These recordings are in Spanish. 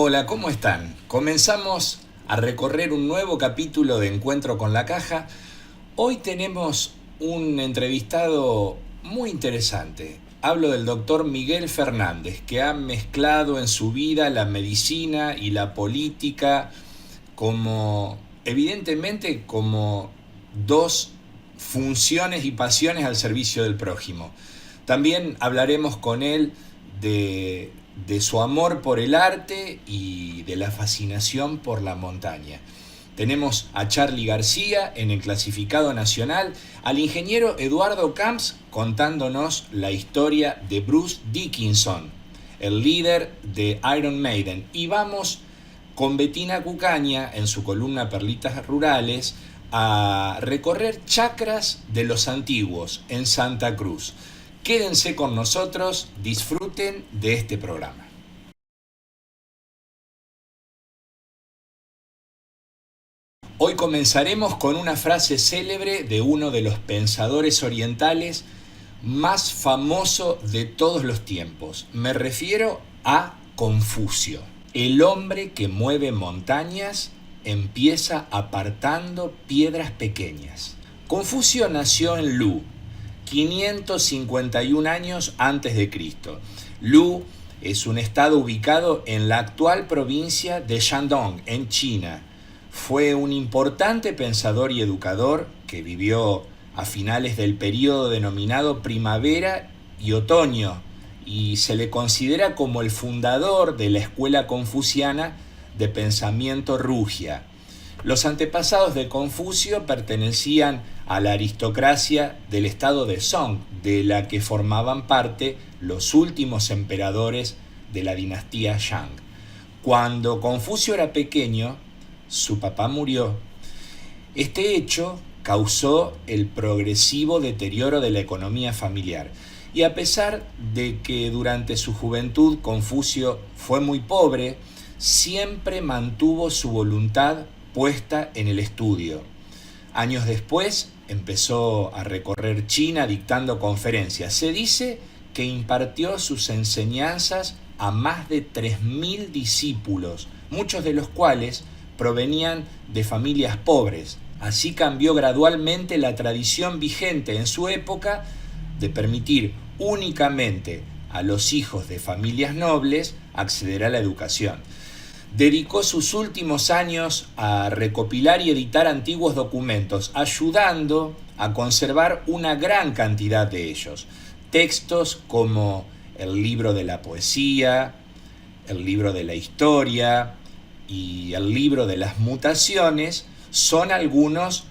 Hola, ¿cómo están? Comenzamos a recorrer un nuevo capítulo de Encuentro con la Caja. Hoy tenemos un entrevistado muy interesante. Hablo del doctor Miguel Fernández, que ha mezclado en su vida la medicina y la política evidentemente como dos funciones y pasiones al servicio del prójimo. También hablaremos con él de su amor por el arte y de la fascinación por la montaña. Tenemos a Charly García en el clasificado nacional, al ingeniero Eduardo Camps contándonos la historia de Bruce Dickinson, el líder de Iron Maiden. Y vamos con Betina Cucaña en su columna Perlitas Rurales a recorrer chacras de los antiguos en Santa Cruz. Quédense con nosotros, disfruten de este programa. Hoy comenzaremos con una frase célebre de uno de los pensadores orientales más famoso de todos los tiempos. Me refiero a Confucio. El hombre que mueve montañas empieza apartando piedras pequeñas. Confucio nació en Lu, 551 años antes de Cristo. Lu es un estado ubicado en la actual provincia de Shandong, en China. Fue un importante pensador y educador que vivió a finales del período denominado primavera y otoño, y se le considera como el fundador de la escuela confuciana de pensamiento Rugia. Los antepasados de Confucio pertenecían a la aristocracia del estado de Song, de la que formaban parte los últimos emperadores de la dinastía Shang. Cuando Confucio era pequeño, su papá murió. Este hecho causó el progresivo deterioro de la economía familiar. Y a pesar de que durante su juventud Confucio fue muy pobre, siempre mantuvo su voluntad puesta en el estudio. Años después empezó a recorrer China dictando conferencias. Se dice que impartió sus enseñanzas a más de 3.000 discípulos, muchos de los cuales provenían de familias pobres. Así cambió gradualmente la tradición vigente en su época de permitir únicamente a los hijos de familias nobles acceder a la educación. Dedicó sus últimos años a recopilar y editar antiguos documentos, ayudando a conservar una gran cantidad de ellos. Textos como el libro de la poesía, el libro de la historia y el libro de las mutaciones son algunos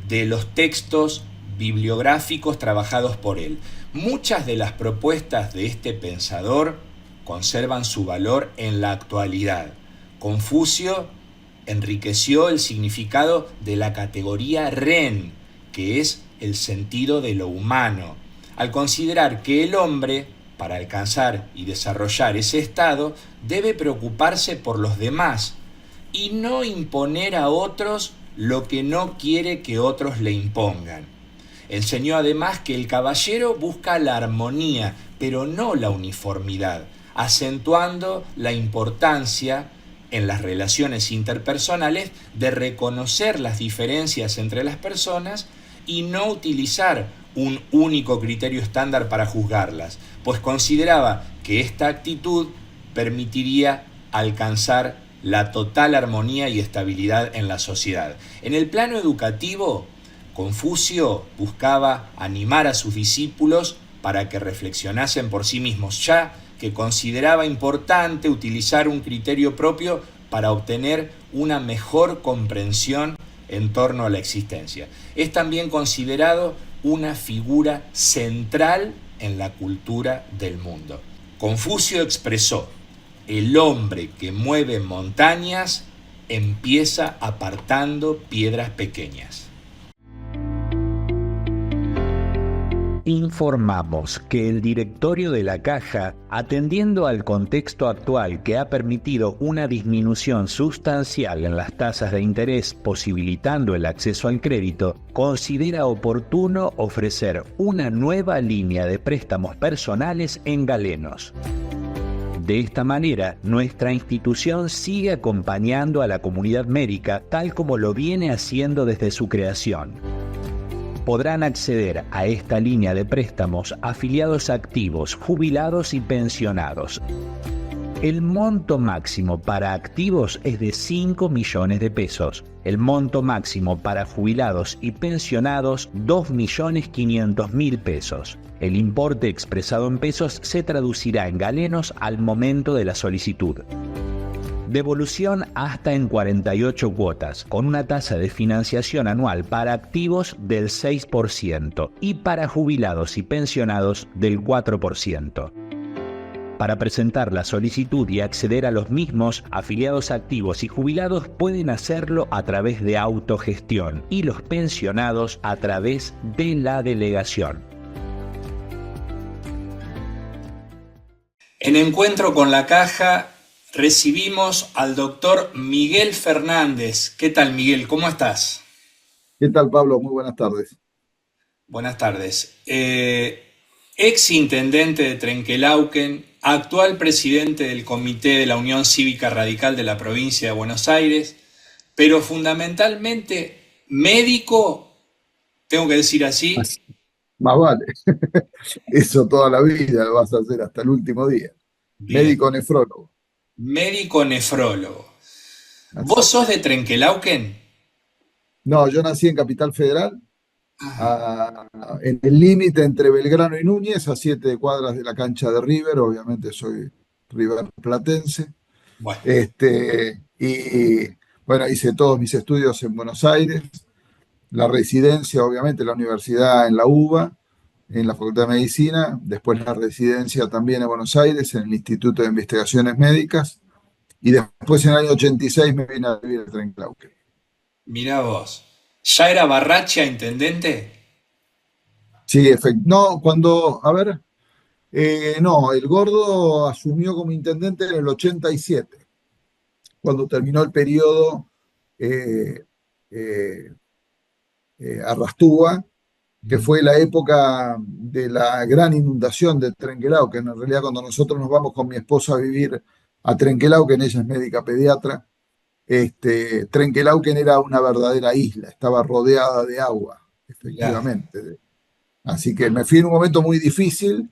de los textos bibliográficos trabajados por él. Muchas de las propuestas de este pensador conservan su valor en la actualidad. Confucio enriqueció el significado de la categoría Ren, que es el sentido de lo humano, al considerar que el hombre, para alcanzar y desarrollar ese estado, debe preocuparse por los demás y no imponer a otros lo que no quiere que otros le impongan. Enseñó además que el caballero busca la armonía, pero no la uniformidad, acentuando la importancia en las relaciones interpersonales de reconocer las diferencias entre las personas y no utilizar un único criterio estándar para juzgarlas, pues consideraba que esta actitud permitiría alcanzar la total armonía y estabilidad en la sociedad. En el plano educativo, Confucio buscaba animar a sus discípulos para que reflexionasen por sí mismos, ya que consideraba importante utilizar un criterio propio para obtener una mejor comprensión en torno a la existencia. Es también considerado una figura central en la cultura del mundo. Confucio expresó: el hombre que mueve montañas empieza apartando piedras pequeñas. Informamos que el directorio de la Caja, atendiendo al contexto actual que ha permitido una disminución sustancial en las tasas de interés posibilitando el acceso al crédito, considera oportuno ofrecer una nueva línea de préstamos personales en galenos. De esta manera, nuestra institución sigue acompañando a la comunidad médica tal como lo viene haciendo desde su creación. Podrán acceder a esta línea de préstamos afiliados activos, jubilados y pensionados. El monto máximo para activos es de 5 millones de pesos. El monto máximo para jubilados y pensionados, 2.500.000 pesos. El importe expresado en pesos se traducirá en galenos al momento de la solicitud. Devolución hasta en 48 cuotas, con una tasa de financiación anual para activos del 6% y para jubilados y pensionados del 4%. Para presentar la solicitud y acceder a los mismos, afiliados activos y jubilados pueden hacerlo a través de autogestión y los pensionados a través de la delegación. En Encuentro con la Caja recibimos al doctor Miguel Fernández. ¿Qué tal, Miguel? ¿Cómo estás? ¿Qué tal, Pablo? Muy buenas tardes. Buenas tardes. Ex intendente de Trenquelauquen, actual presidente del Comité de la Unión Cívica Radical de la provincia de Buenos Aires, pero fundamentalmente médico, tengo que decir así. Más vale. Eso toda la vida lo vas a hacer hasta el último día. Bien. Médico nefrólogo. Médico nefrólogo. Así. ¿Vos sos de Trenquelauquen? No, yo nací en Capital Federal, en el límite entre Belgrano y Núñez, a 7 cuadras de la cancha de River. Obviamente soy River platense. Bueno. Y bueno, hice todos mis estudios en Buenos Aires. La residencia, obviamente, la universidad en la UBA, en la Facultad de Medicina, después la residencia también en Buenos Aires, en el Instituto de Investigaciones Médicas, y después en el año 86 me vine a vivir a Trenquelauquen. Mirá vos, ¿ya era Barrachia intendente? Sí, no, no, el Gordo asumió como intendente en el 87, cuando terminó el periodo Arrastúa, que fue la época de la gran inundación de Trenquelauquen. En realidad, cuando nosotros nos vamos con mi esposa a vivir a Trenquelauquen, ella es médica pediatra, Trenquelauquen era una verdadera isla, estaba rodeada de agua, efectivamente. Así que me fui en un momento muy difícil,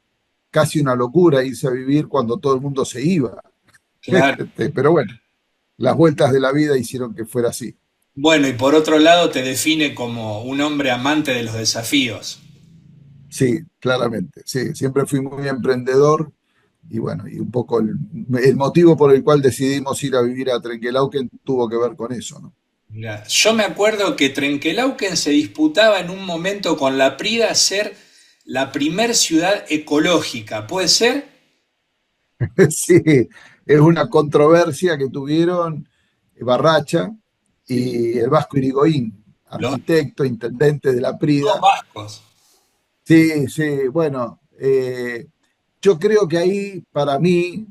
casi una locura irse a vivir cuando todo el mundo se iba. Claro. Pero bueno, las vueltas de la vida hicieron que fuera así. Bueno, y por otro lado te define como un hombre amante de los desafíos. Sí, claramente, sí, siempre fui muy emprendedor y bueno, y un poco el motivo por el cual decidimos ir a vivir a Trenquelauquen tuvo que ver con eso, ¿no? Mirá, yo me acuerdo que Trenquelauquen se disputaba en un momento con La Prida ser la primer ciudad ecológica, ¿puede ser? Sí, es una controversia que tuvieron Barracha y el Vasco Irigoyen, Los arquitecto, intendente de La dos Prida. vascos. Sí, sí, bueno, yo creo que ahí para mí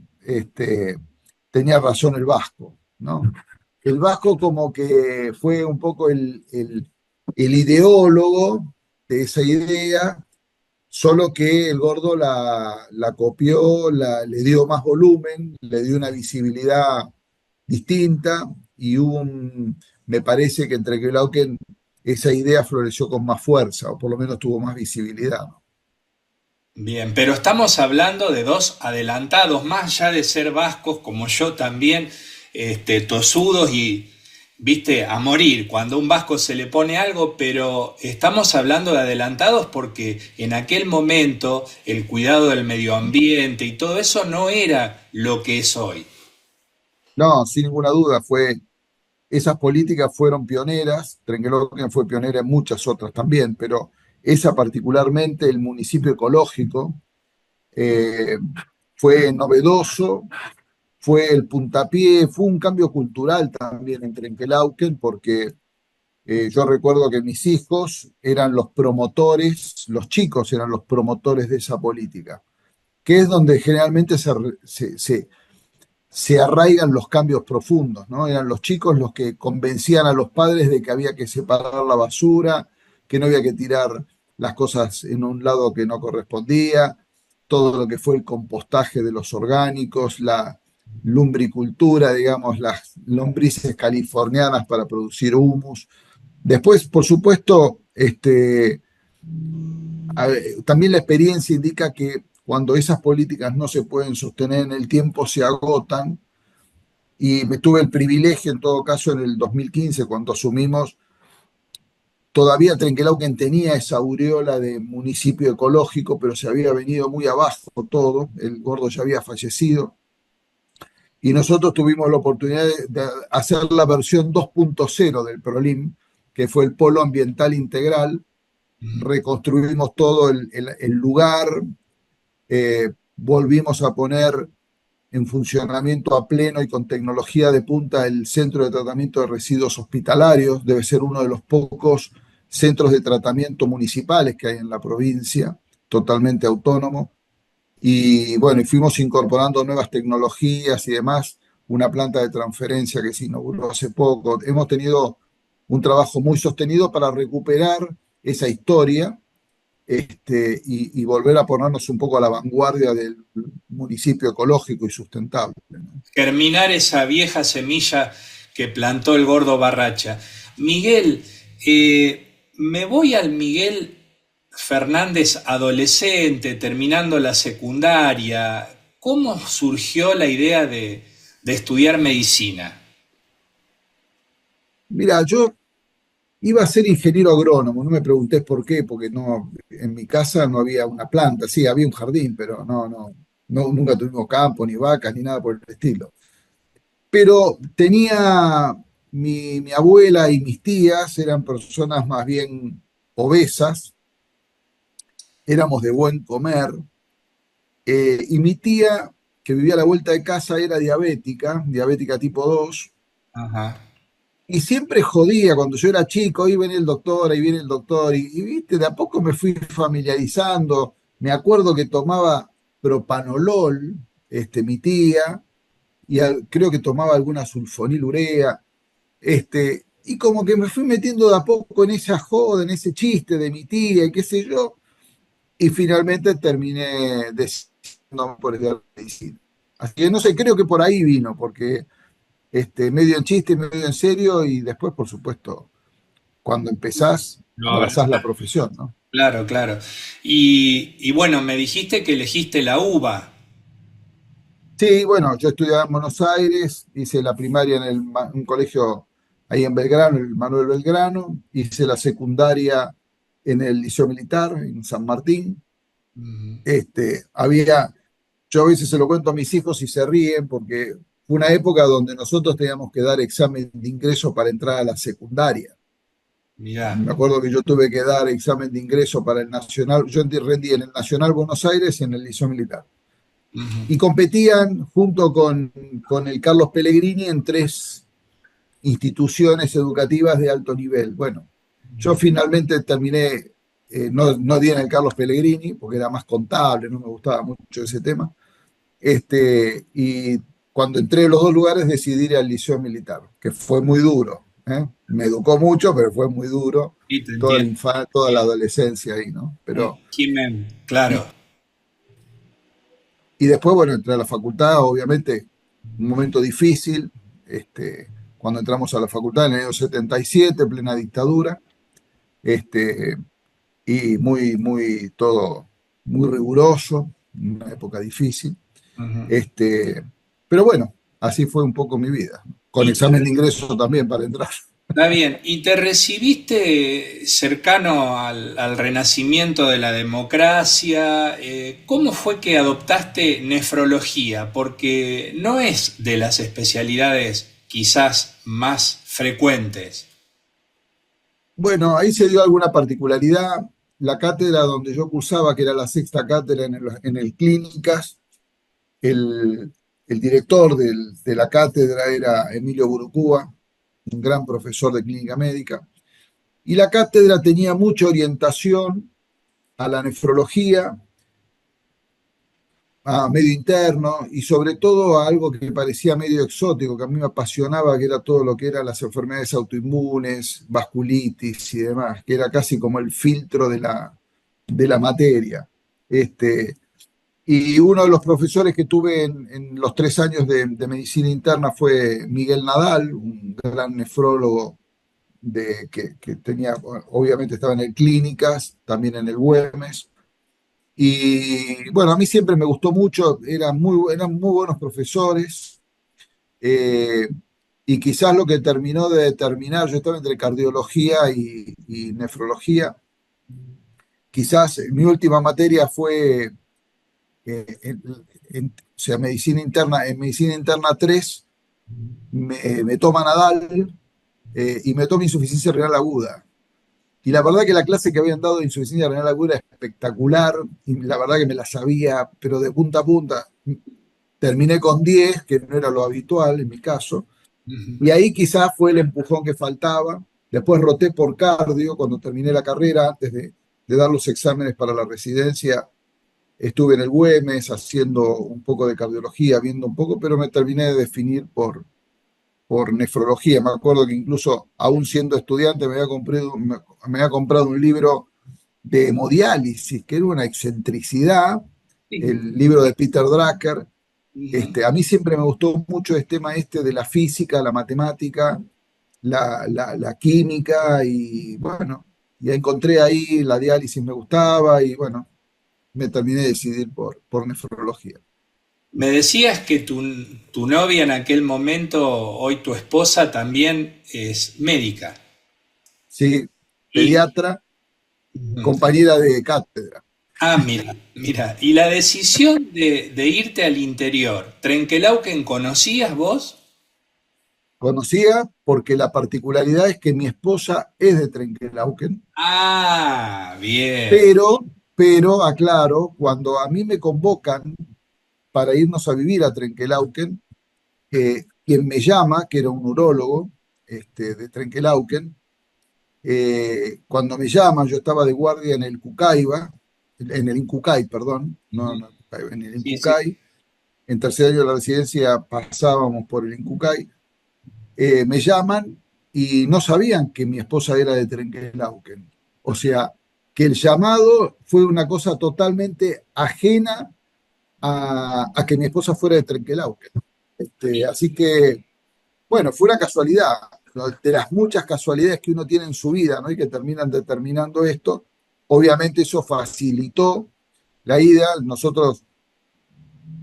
tenía razón el Vasco, ¿no? El Vasco como que fue un poco el ideólogo de esa idea, solo que el Gordo la copió, le dio más volumen, le dio una visibilidad distinta y me parece que entre Trenquelauquen esa idea floreció con más fuerza, o por lo menos tuvo más visibilidad, ¿no? Bien, pero estamos hablando de dos adelantados, más allá de ser vascos como yo también, tosudos y, viste, a morir cuando a un vasco se le pone algo, pero estamos hablando de adelantados porque en aquel momento el cuidado del medio ambiente y todo eso no era lo que es hoy. No, sin ninguna duda, esas políticas fueron pioneras. Trenquelauquen fue pionera en muchas otras también, pero esa particularmente, el municipio ecológico, eh, fue novedoso, fue el puntapié, fue un cambio cultural también en Trenquelauquen, porque yo recuerdo que mis hijos eran los promotores, los chicos eran los promotores de esa política, que es donde generalmente se arraigan los cambios profundos, ¿no? Eran los chicos los que convencían a los padres de que había que separar la basura, que no había que tirar las cosas en un lado que no correspondía, todo lo que fue el compostaje de los orgánicos, la lumbricultura, digamos, las lombrices californianas para producir humus. Después, por supuesto, también la experiencia indica que cuando esas políticas no se pueden sostener en el tiempo, se agotan. Y me tuve el privilegio, en todo caso, en el 2015, cuando asumimos, todavía Trenquelauquen tenía esa aureola de municipio ecológico, pero se había venido muy abajo todo, el gordo ya había fallecido, y nosotros tuvimos la oportunidad de hacer la versión 2.0 del PROLIM, que fue el Polo Ambiental Integral. Reconstruimos todo el lugar, volvimos a poner en funcionamiento a pleno y con tecnología de punta el Centro de Tratamiento de Residuos Hospitalarios. Debe ser uno de los pocos centros de tratamiento municipales que hay en la provincia, totalmente autónomo. Y bueno, y fuimos incorporando nuevas tecnologías y demás, una planta de transferencia que se inauguró hace poco. Hemos tenido un trabajo muy sostenido para recuperar esa historia, y volver a ponernos un poco a la vanguardia del municipio ecológico y sustentable, ¿no? Germinar esa vieja semilla que plantó el gordo Barracha. Miguel, me voy al Miguel Fernández adolescente, terminando la secundaria. ¿Cómo surgió la idea de estudiar medicina? Mira, yo iba a ser ingeniero agrónomo, no me preguntés por qué, porque no, en mi casa no había una planta, sí, había un jardín, pero nunca tuvimos campo, ni vacas, ni nada por el estilo. Pero tenía mi abuela y mis tías, eran personas más bien obesas, éramos de buen comer, y mi tía, que vivía a la vuelta de casa, era diabética tipo 2, Ajá. y siempre jodía cuando yo era chico, ahí viene el doctor, viste, de a poco me fui familiarizando. Me acuerdo que tomaba propanolol, mi tía, y creo que tomaba alguna sulfonilurea, y como que me fui metiendo de a poco en esa joda, en ese chiste de mi tía y qué sé yo, y finalmente terminé decidiendo por estudiar medicina. Así que no sé, creo que por ahí vino, porque medio en chiste, medio en serio, y después, por supuesto, cuando empezás, Lo abrazás la abrazás. profesión, ¿no? Claro, claro. Y bueno, me dijiste que elegiste la uva. Sí, bueno, yo estudiaba en Buenos Aires, hice la primaria en un colegio ahí en Belgrano, el Manuel Belgrano, hice la secundaria en el Liceo Militar, en San Martín. Ujú. Había, yo a veces se lo cuento a mis hijos y se ríen porque fue una época donde nosotros teníamos que dar examen de ingreso para entrar a la secundaria. Mirá. Me acuerdo que yo tuve que dar examen de ingreso para el Nacional, yo rendí en el Nacional Buenos Aires y en el Liceo Militar. Ujú. Y competían junto con el Carlos Pellegrini en tres instituciones educativas de alto nivel. Bueno, yo finalmente terminé, no di en el Carlos Pellegrini, porque era más contable, no me gustaba mucho ese tema. Y cuando entré en los dos lugares decidí ir al Liceo Militar, que fue muy duro, ¿eh? Me educó mucho, pero fue muy duro Sí, te toda la entiendo. infancia, toda la adolescencia ahí, ¿no? Un Pero, régimen, y, claro. y después, bueno, entré a la facultad, obviamente, un momento difícil, cuando entramos a la facultad en el año 77, plena dictadura, este, y todo muy riguroso, una época difícil. Ujú. Este, pero bueno, así fue un poco mi vida, con Y examen de ingreso también para entrar. está bien. ¿Y te recibiste cercano al renacimiento de la democracia? ¿Cómo fue que adoptaste nefrología? Porque no es de las especialidades quizás más frecuentes. Bueno, ahí se dio alguna particularidad. La cátedra donde yo cursaba, que era la sexta cátedra en el Clínicas, el, el director de la cátedra era Emilio Burucúa, un gran profesor de clínica médica, y la cátedra tenía mucha orientación a la nefrología, a medio interno y sobre todo a algo que me parecía medio exótico, que a mí me apasionaba, que era todo lo que eran las enfermedades autoinmunes, vasculitis y demás, que era casi como el filtro de la materia. Este, Y uno de los profesores que tuve en los 3 años de medicina interna fue Miguel Nadal, un gran nefrólogo que tenía, bueno, obviamente estaba en el Clínicas, también en el Güemes. Y bueno, a mí siempre me gustó mucho, eran muy buenos profesores. eh, y quizás lo que terminó de determinar, yo estaba entre cardiología y nefrología, quizás mi última materia fue o sea, medicina interna, en medicina interna 3 me toma Nadal y me toma insuficiencia renal aguda. Y la verdad que la clase que habían dado de insuficiencia renal aguda es espectacular, y la verdad que me la sabía, pero de punta a punta. Terminé con 10, que no era lo habitual en mi caso, y ahí quizás fue el empujón que faltaba. Después roté por cardio cuando terminé la carrera, antes de dar los exámenes para la residencia. Estuve en el Güemes haciendo un poco de cardiología, viendo un poco, pero me terminé de definir por nefrología. Me acuerdo que incluso, aún siendo estudiante, me había comprado un libro de hemodiálisis, que era una excentricidad, Sí. el libro de Peter Drucker. Ujú. A mí siempre me gustó mucho el tema de la física, la matemática, la química, y bueno, ya encontré ahí la diálisis me gustaba, y bueno, me terminé de decidir por nefrología. Me decías que tu novia en aquel momento, hoy tu esposa, también es médica. Sí, Y, pediatra, ujú. compañera de cátedra. Mira, mira. Y la decisión de irte al interior, ¿Trenquelauquen conocías vos? Conocía porque la particularidad es que mi esposa es de Trenquelauquen, Bien. pero, aclaro, cuando a mí me convocan para irnos a vivir a Trenquelauquen, quien me llama, que era un urólogo de Trenquelauquen, cuando me llama, yo estaba de guardia en el Cucaiba, en el Incucay, perdón, Ujú. no, en el Sí, sí. Incucay, en tercer año de la residencia pasábamos por el Incucay. Me llaman y no sabían que mi esposa era de Trenquelauquen. O sea, que el llamado fue una cosa totalmente ajena a que mi esposa fuera de Trenquelauquen. Así que, bueno, fue una casualidad, ¿no? De las muchas casualidades que uno tiene en su vida, ¿no? Y que terminan determinando esto. Obviamente eso facilitó la ida. Nosotros,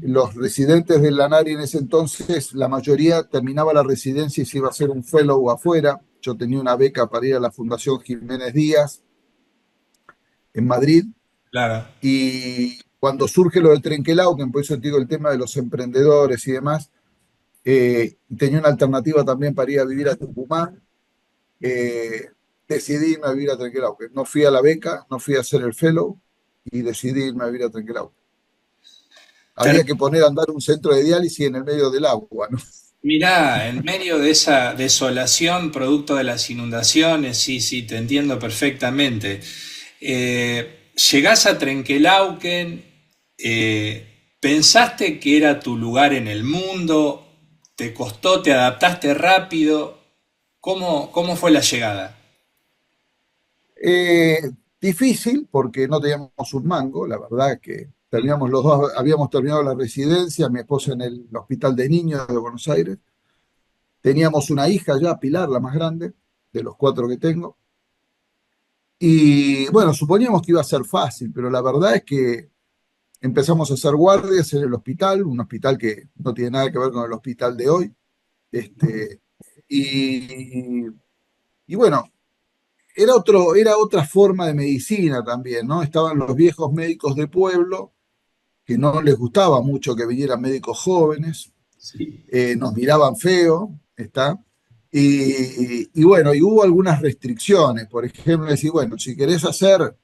los residentes del Lanari en ese entonces, la mayoría terminaba la residencia y se iba a hacer un fellow afuera. Yo tenía una beca para ir a la Fundación Jiménez Díaz en Madrid, Claro. y cuando surge lo de Trenquelauquen, por eso te digo el tema de los emprendedores y demás, tenía una alternativa también para ir a vivir a Tucumán. eh, Decidí irme a vivir a Trenquelauquen. No fui a la beca, no fui a hacer el fellow, y decidí irme a vivir a Trenquelauquen. Había que poner a andar un centro de diálisis en el medio del agua, ¿no? Mirá, en medio de esa desolación producto de las inundaciones, sí, sí, te entiendo perfectamente. Llegás a Trenquelauquen, pensaste que era tu lugar en el mundo, te costó, te adaptaste rápido. ¿Cómo fue la llegada? Eh, Difícil porque no teníamos un mango, la verdad que Mm. terminamos los dos, habíamos terminado la residencia, mi esposa en el Hospital de Niños de Buenos Aires. Teníamos una hija ya, Pilar, la más grande, de los 4 que tengo. Y bueno, suponíamos que iba a ser fácil, pero la verdad es que empezamos a hacer guardias en el hospital, un hospital que no tiene nada que ver con el hospital de hoy. Este, y, y bueno, era otra forma de medicina también, ¿no? Estaban los viejos médicos de pueblo, que no les gustaba mucho que vinieran médicos jóvenes, Sí. nos miraban feo, ¿está? Y bueno, y hubo algunas restricciones, por ejemplo, decir, bueno, si querés hacer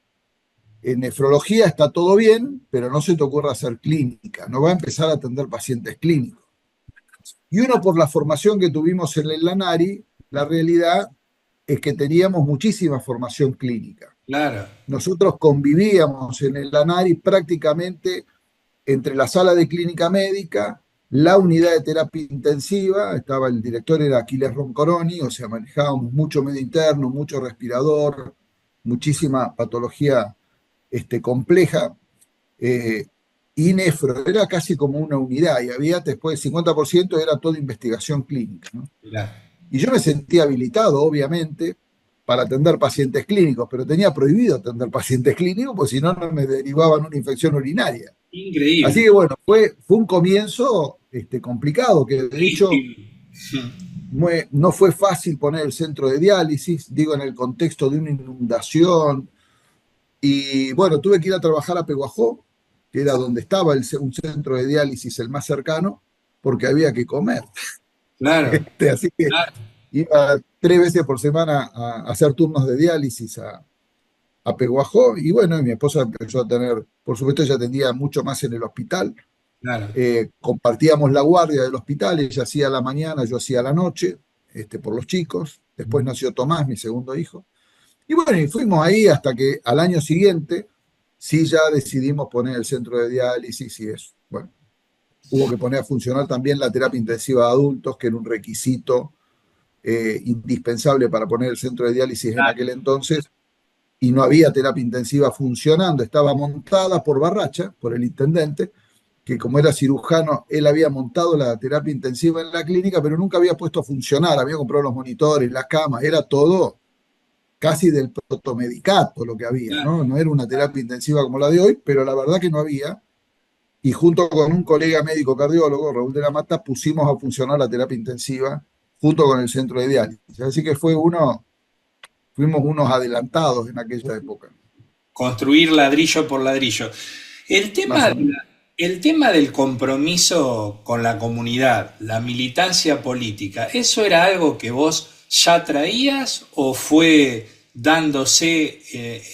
nefrología está todo bien, pero no se te ocurra hacer clínica, no va a empezar a atender pacientes clínicos. Y uno, por la formación que tuvimos en el Lanari, la realidad es que teníamos muchísima formación clínica. Claro. Nosotros convivíamos en el Lanari prácticamente entre la sala de clínica médica, la unidad de terapia intensiva, estaba el director, era Aquiles Roncoroni, o sea, manejábamos mucho medio interno, mucho respirador, muchísima patología compleja. Eh, y nefro, era casi como una unidad, y había después 50% era toda investigación clínica, ¿no? Mirá. Y yo me sentía habilitado, obviamente, para atender pacientes clínicos, pero tenía prohibido atender pacientes clínicos, porque si no, no me derivaban una infección urinaria. Así Increíble. que bueno, fue un comienzo complicado, que de hecho Difícil. no fue fácil poner el centro de diálisis, digo, en el contexto de una inundación. Y bueno, tuve que ir a trabajar a Peguajó, que era donde estaba un centro de diálisis el más cercano, porque había que comer. Claro, Así que claro, iba 3 veces por semana a hacer turnos de diálisis a Peguajó. Y bueno, y mi esposa empezó a tener, por supuesto, ella atendía mucho más en el hospital. claro. Compartíamos la guardia del hospital, ella hacía la mañana, yo hacía la noche, por los chicos. Después nació Tomás, mi segundo hijo. Y bueno, y fuimos ahí hasta que al año siguiente sí ya decidimos poner el centro de diálisis y eso. Bueno, hubo que poner a funcionar también la terapia intensiva de adultos, que era un requisito indispensable para poner el centro de diálisis en aquel entonces, y no había terapia intensiva funcionando, estaba montada por Barracha, por el intendente, que como era cirujano, él había montado la terapia intensiva en la clínica, pero nunca había puesto a funcionar, había comprado los monitores, las camas, era todo casi del protomedicato lo que había, ¿no? No era una terapia intensiva como la de hoy, pero la verdad que no había. Y junto con un colega médico cardiólogo, Raúl de la Mata, pusimos a funcionar la terapia intensiva junto con el centro de diálisis. Así que fuimos unos adelantados en aquella época, Construir ladrillo por ladrillo. El más tema, o menos. el tema del compromiso con la comunidad, la militancia política, ¿eso era algo que vos ya traías o fue dándose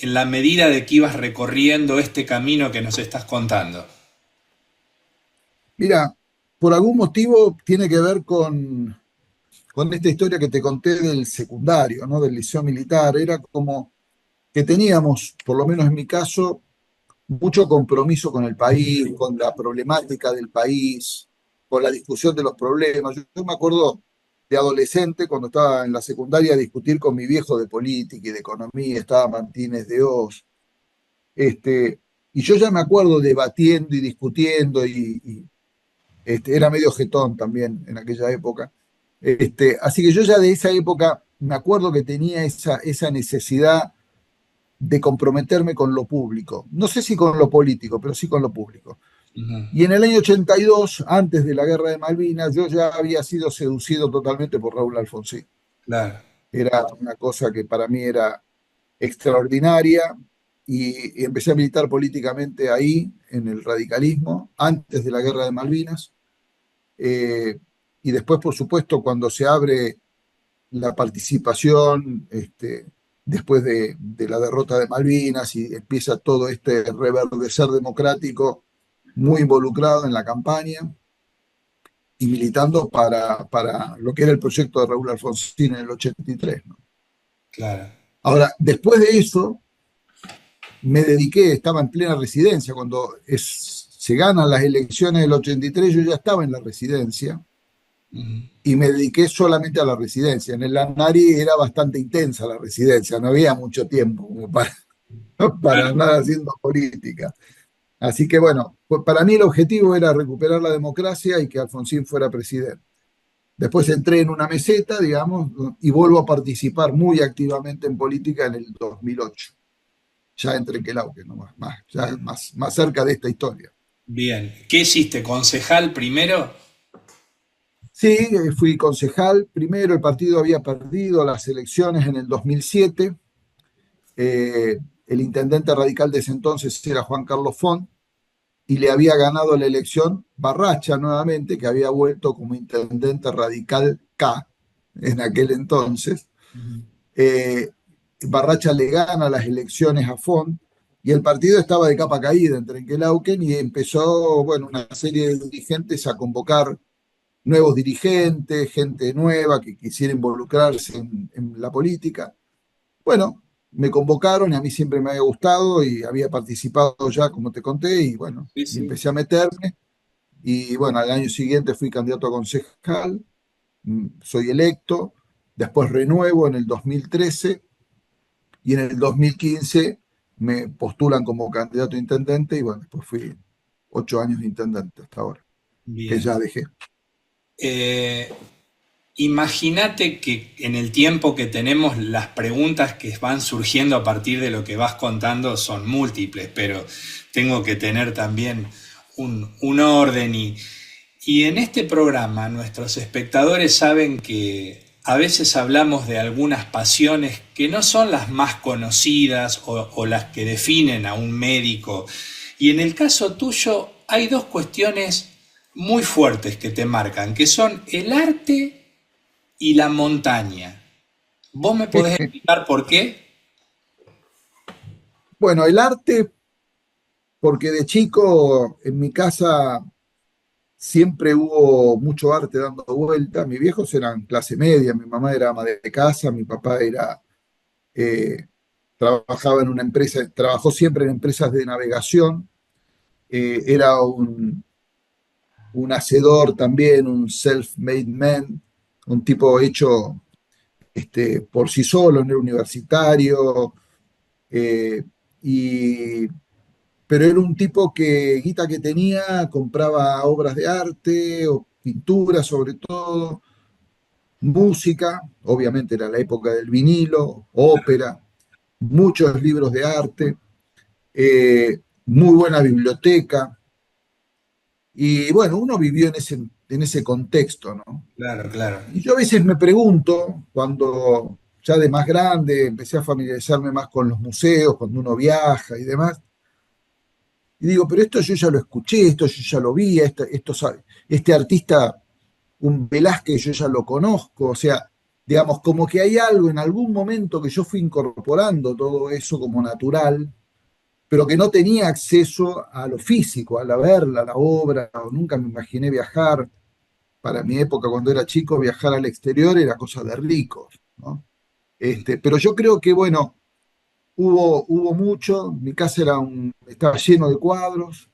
en la medida de que ibas recorriendo este camino que nos estás contando? Mira, por algún motivo tiene que ver con esta historia que te conté del secundario, ¿no? Del liceo militar. Era como que teníamos, por lo menos en mi caso, mucho compromiso con el país, con la problemática del país, con la discusión de los problemas. Yo me acuerdo de adolescente, cuando estaba en la secundaria, discutir con mi viejo de política y de economía, estaba Martínez de Oz, y yo ya me acuerdo debatiendo y discutiendo, era medio jetón también en aquella época. Así que yo ya de esa época me acuerdo que tenía esa necesidad de comprometerme con lo público. No sé si con lo político, pero sí con lo público. Ujú. Y en el año 82, antes de la guerra de Malvinas, yo ya había sido seducido totalmente por Raúl Alfonsín. Claro. Era una cosa que para mí era extraordinaria y empecé a militar políticamente ahí, en el radicalismo, antes de la guerra de Malvinas. Eh, y después, por supuesto, cuando se abre la participación, después de la derrota de Malvinas y empieza todo este reverdecer democrático, muy involucrado en la campaña y militando para lo que era el proyecto de Raúl Alfonsín en el 83, ¿no? Claro. Ahora, después de eso, me dediqué, estaba en plena residencia, cuando se ganan las elecciones del 83, yo ya estaba en la residencia Ujú. y me dediqué solamente a la residencia. En el ANARI era bastante intensa la residencia, no había mucho tiempo como para Claro. andar haciendo política. Así que bueno, pues para mí el objetivo era recuperar la democracia y que Alfonsín fuera presidente. Después entré en una meseta, digamos, y vuelvo a participar muy activamente en política en el 2008. Ya entré en Quelauque, ¿no? Ya más cerca de esta historia. Bien. ¿Qué hiciste? ¿Concejal primero? Sí, fui concejal. Primero el partido había perdido las elecciones en el 2007. El intendente radical de ese entonces era Juan Carlos Font y le había ganado la elección Barracha nuevamente, que había vuelto como intendente radical K en aquel entonces. Ujú. Eh, Barracha le gana las elecciones a Font y el partido estaba de capa caída en Trenquelauquen y empezó, bueno, una serie de dirigentes a convocar nuevos dirigentes, gente nueva que quisiera involucrarse en la política. Bueno, me convocaron y a mí siempre me había gustado y había participado ya, como te conté, y bueno, Sí, y sí. empecé a meterme. Y bueno, al año siguiente fui candidato a concejal, soy electo, después renuevo en el 2013 y en el 2015 me postulan como candidato a intendente y bueno, después fui 8 años de intendente hasta ahora, que Bien. ya dejé. Eh, Imagínate que en el tiempo que tenemos las preguntas que van surgiendo a partir de lo que vas contando son múltiples, pero tengo que tener también un orden y en este programa nuestros espectadores saben que a veces hablamos de algunas pasiones que no son las más conocidas o las que definen a un médico. Y en el caso tuyo hay dos cuestiones muy fuertes que te marcan, que son el arte y la montaña. ¿Vos me podés explicar por qué? Bueno, el arte, porque de chico en mi casa siempre hubo mucho arte dando vuelta. Mis viejos eran clase media, mi mamá era ama de casa, mi papá eh, trabajaba en una empresa, trabajó siempre en empresas de navegación, era un hacedor también, un self-made man, un tipo hecho por sí solo, no era universitario, eh, y, pero era un tipo que, guita que tenía, compraba obras de arte, o pintura sobre todo, música, obviamente era la época del vinilo, ópera, muchos libros de arte, muy buena biblioteca, y bueno, uno vivió en ese contexto, ¿no? Claro, claro. Y yo a veces me pregunto, cuando ya de más grande empecé a familiarizarme más con los museos, cuando uno viaja y demás, y digo, pero esto yo ya lo escuché, esto yo ya lo vi, este artista, un Velázquez, yo ya lo conozco, o sea, digamos, como que hay algo en algún momento que yo fui incorporando todo eso como natural, pero que no tenía acceso a lo físico, a la verla, a la obra, o nunca me imaginé viajar. Para mi época, cuando era chico, viajar al exterior era cosa de ricos, ¿no? Pero yo creo que, bueno, hubo mucho, mi casa estaba lleno de cuadros,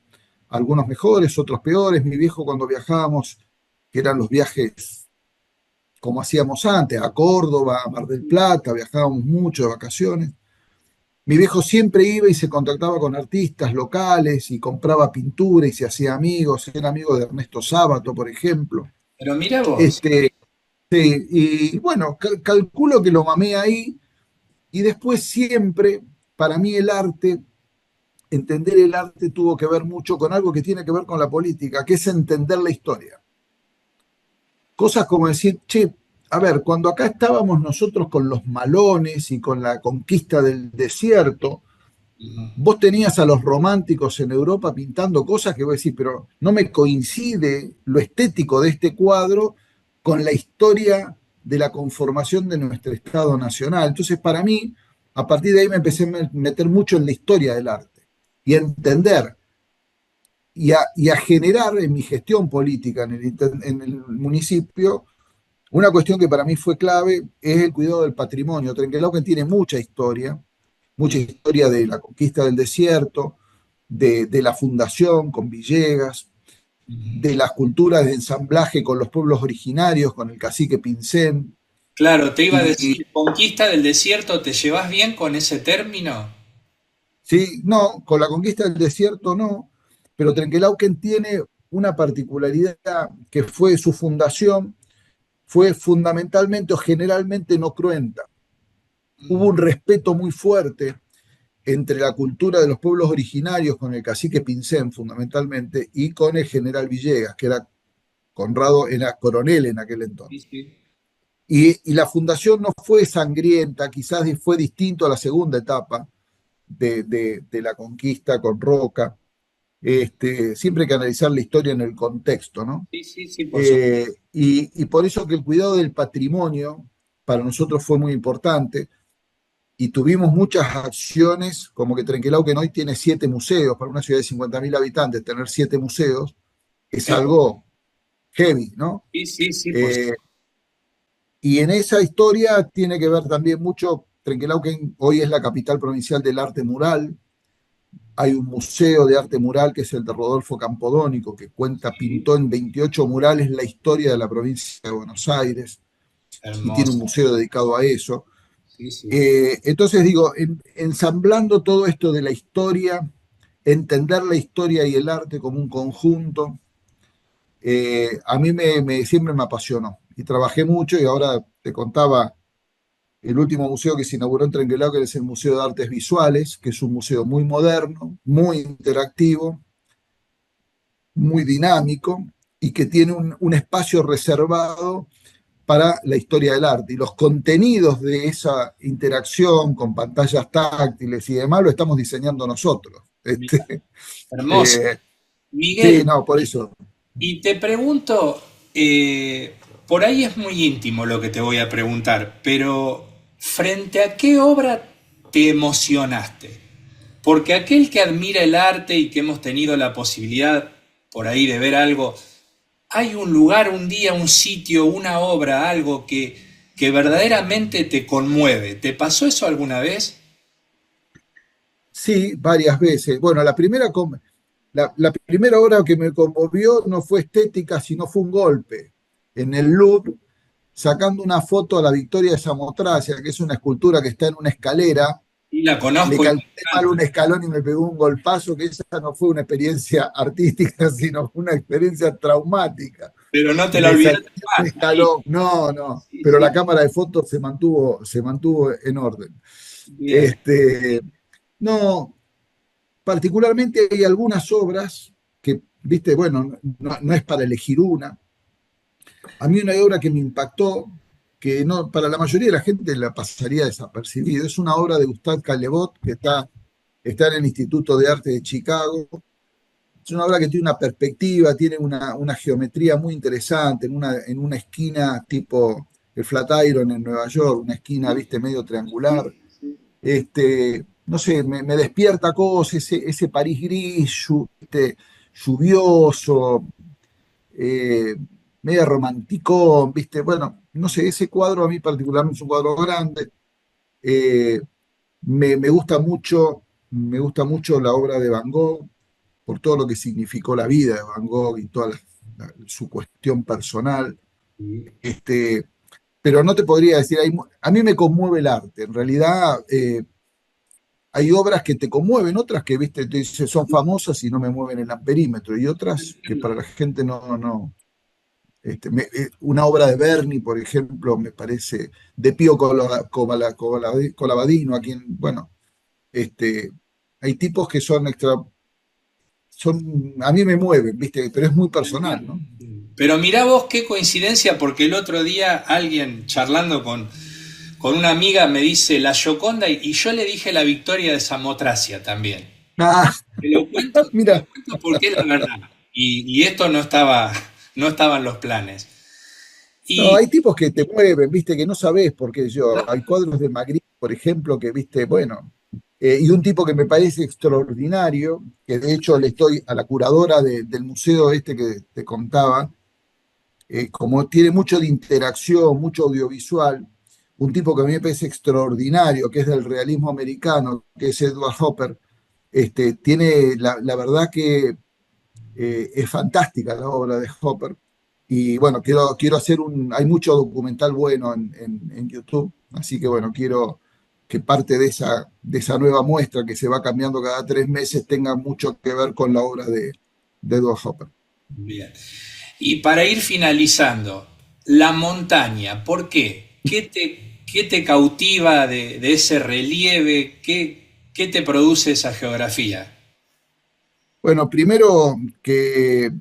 algunos mejores, otros peores. Mi viejo cuando viajábamos, que eran los viajes como hacíamos antes, a Córdoba, a Mar del Plata, viajábamos mucho de vacaciones. Mi viejo siempre iba y se contactaba con artistas locales y compraba pintura y se hacía amigos, era amigo de Ernesto Sábato, por ejemplo. Pero mira vos, Este, sí, y bueno, calculo que lo mamé ahí y después siempre, para mí el arte, entender el arte tuvo que ver mucho con algo que tiene que ver con la política, que es entender la historia. Cosas como decir, che, a ver, cuando acá estábamos nosotros con los malones y con la conquista del desierto, vos tenías a los románticos en Europa pintando cosas que vos decís, pero no me coincide lo estético de este cuadro con la historia de la conformación de nuestro Estado Nacional. Entonces, para mí, a partir de ahí me empecé a meter mucho en la historia del arte y a entender y a generar en mi gestión política en el municipio una cuestión que para mí fue clave, es el cuidado del patrimonio. Trenquelauquen tiene mucha historia de la conquista del desierto, de la fundación con Villegas, de las culturas de ensamblaje con los pueblos originarios, con el cacique Pincén. claro, te iba a Y decir, conquista del desierto, ¿te llevas bien con ese término? sí, no, con la conquista del desierto no, pero Trenquelauquen tiene una particularidad que fue su fundación, fue fundamentalmente o generalmente no cruenta. Hubo un respeto muy fuerte entre la cultura de los pueblos originarios con el cacique Pincén fundamentalmente y con el general Villegas, que era Conrado, era coronel en aquel Sí, entonces. sí. Y la fundación no fue sangrienta, quizás fue distinto a la segunda etapa de la conquista con Roca. Siempre hay que analizar la historia en el contexto, ¿no? Sí, sí, sí, por supuesto. Y por eso que el cuidado del patrimonio para nosotros fue muy importante y tuvimos muchas acciones, como que Trenquelauquen hoy tiene 7 museos, para una ciudad de 50.000 habitantes, tener 7 museos es algo heavy, ¿no? Sí, sí, sí, por Eh, supuesto. y en esa historia tiene que ver también mucho, Trenquelauquen hoy es la capital provincial del arte mural, hay un museo de arte mural que es el de Rodolfo Campodónico, que Sí, pintó en 28 murales la historia de la provincia de Buenos Aires y tiene un hermoso. museo dedicado a eso. Sí, sí. Entonces digo, ensamblando todo esto de la historia entender la historia y el arte como un conjunto, a mí siempre me apasionó. Y trabajé mucho y ahora te contaba el último museo que se inauguró en Trenquelao, que es el Museo de Artes Visuales, que es un museo muy moderno, muy interactivo, muy dinámico y que tiene un espacio reservado para la historia del arte. Y los contenidos de esa interacción con pantallas táctiles y demás lo estamos diseñando nosotros. Hermoso. Eh, sí, Miguel, no, por eso. y te pregunto, por ahí es muy íntimo lo que te voy a preguntar, pero ¿frente a qué obra te emocionaste? Porque aquel que admira el arte y que hemos tenido la posibilidad por ahí de ver algo, hay un lugar, un día, un sitio, una obra, algo que verdaderamente te conmueve. ¿Te pasó eso alguna vez? Sí, varias veces. Bueno, la primera obra que me conmovió no fue estética, sino fue un golpe en el Louvre, sacando una foto a la Victoria de Samotracia, que es una escultura que está en una escalera. Y la Le conozco y me calculé mal un encanta, escalón y me pegó un golpazo, que esa no fue una experiencia artística, sino una experiencia traumática. pero no te la Me salté olvidaste un más. Sí, escalón, no, no, sí, pero la sí. cámara de fotos se mantuvo en orden. Bien. Este, no, particularmente hay algunas obras que, viste, bueno, no es para elegir una. A mí una obra que me impactó, que no, para la mayoría de la gente la pasaría desapercibido, es una obra de Gustave Caillebotte que está en el Instituto de Arte de Chicago. Es una obra que tiene una perspectiva, tiene una geometría muy interesante, en una esquina tipo el Flatiron en Nueva York, una esquina, viste, medio triangular. No sé, me despierta cosas, ese París gris, lluvioso, eh, medio romanticón, viste. Bueno, no sé, ese cuadro a mí particularmente es un cuadro grande. Eh, me gusta mucho la obra de Van Gogh por todo lo que significó la vida de Van Gogh y toda su cuestión personal. Este, pero no te podría decir, a mí me conmueve el arte. En realidad, hay obras que te conmueven, otras que, viste, te dices, son famosas y no me mueven el amperímetro, y otras que para la gente no. Una obra de Berni, por ejemplo, me parece, de Pío Colabadino, a quien, bueno, este, hay tipos que a mí me mueven, ¿viste? Pero es muy personal, ¿no? Pero mirá vos qué coincidencia, porque el otro día alguien charlando con una amiga me dice la Gioconda y yo le dije la Victoria de Samotracia también. Ah, Te mira, lo cuento porque es la verdad. Y esto no estaba en los planes. no, Y hay tipos que te mueven, ¿viste? Que no sabés por qué yo. Hay cuadros de Magritte, por ejemplo, que, ¿viste? Bueno, y un tipo que me parece extraordinario, que de hecho le estoy a la curadora del museo este que te contaba, como tiene mucho de interacción, mucho audiovisual, un tipo que a mí me parece extraordinario, que es del realismo americano, que es Edward Hopper. Tiene la verdad que es fantástica la obra de Hopper. Y bueno, quiero hacer hay mucho documental bueno en YouTube, así que bueno, quiero que parte de esa nueva muestra que se va cambiando cada 3 meses tenga mucho que ver con la obra de Edward Hopper. bien. Y para ir finalizando, la montaña, ¿por qué? ¿Qué te cautiva de ese relieve? ¿Qué te produce esa geografía? Bueno, primero que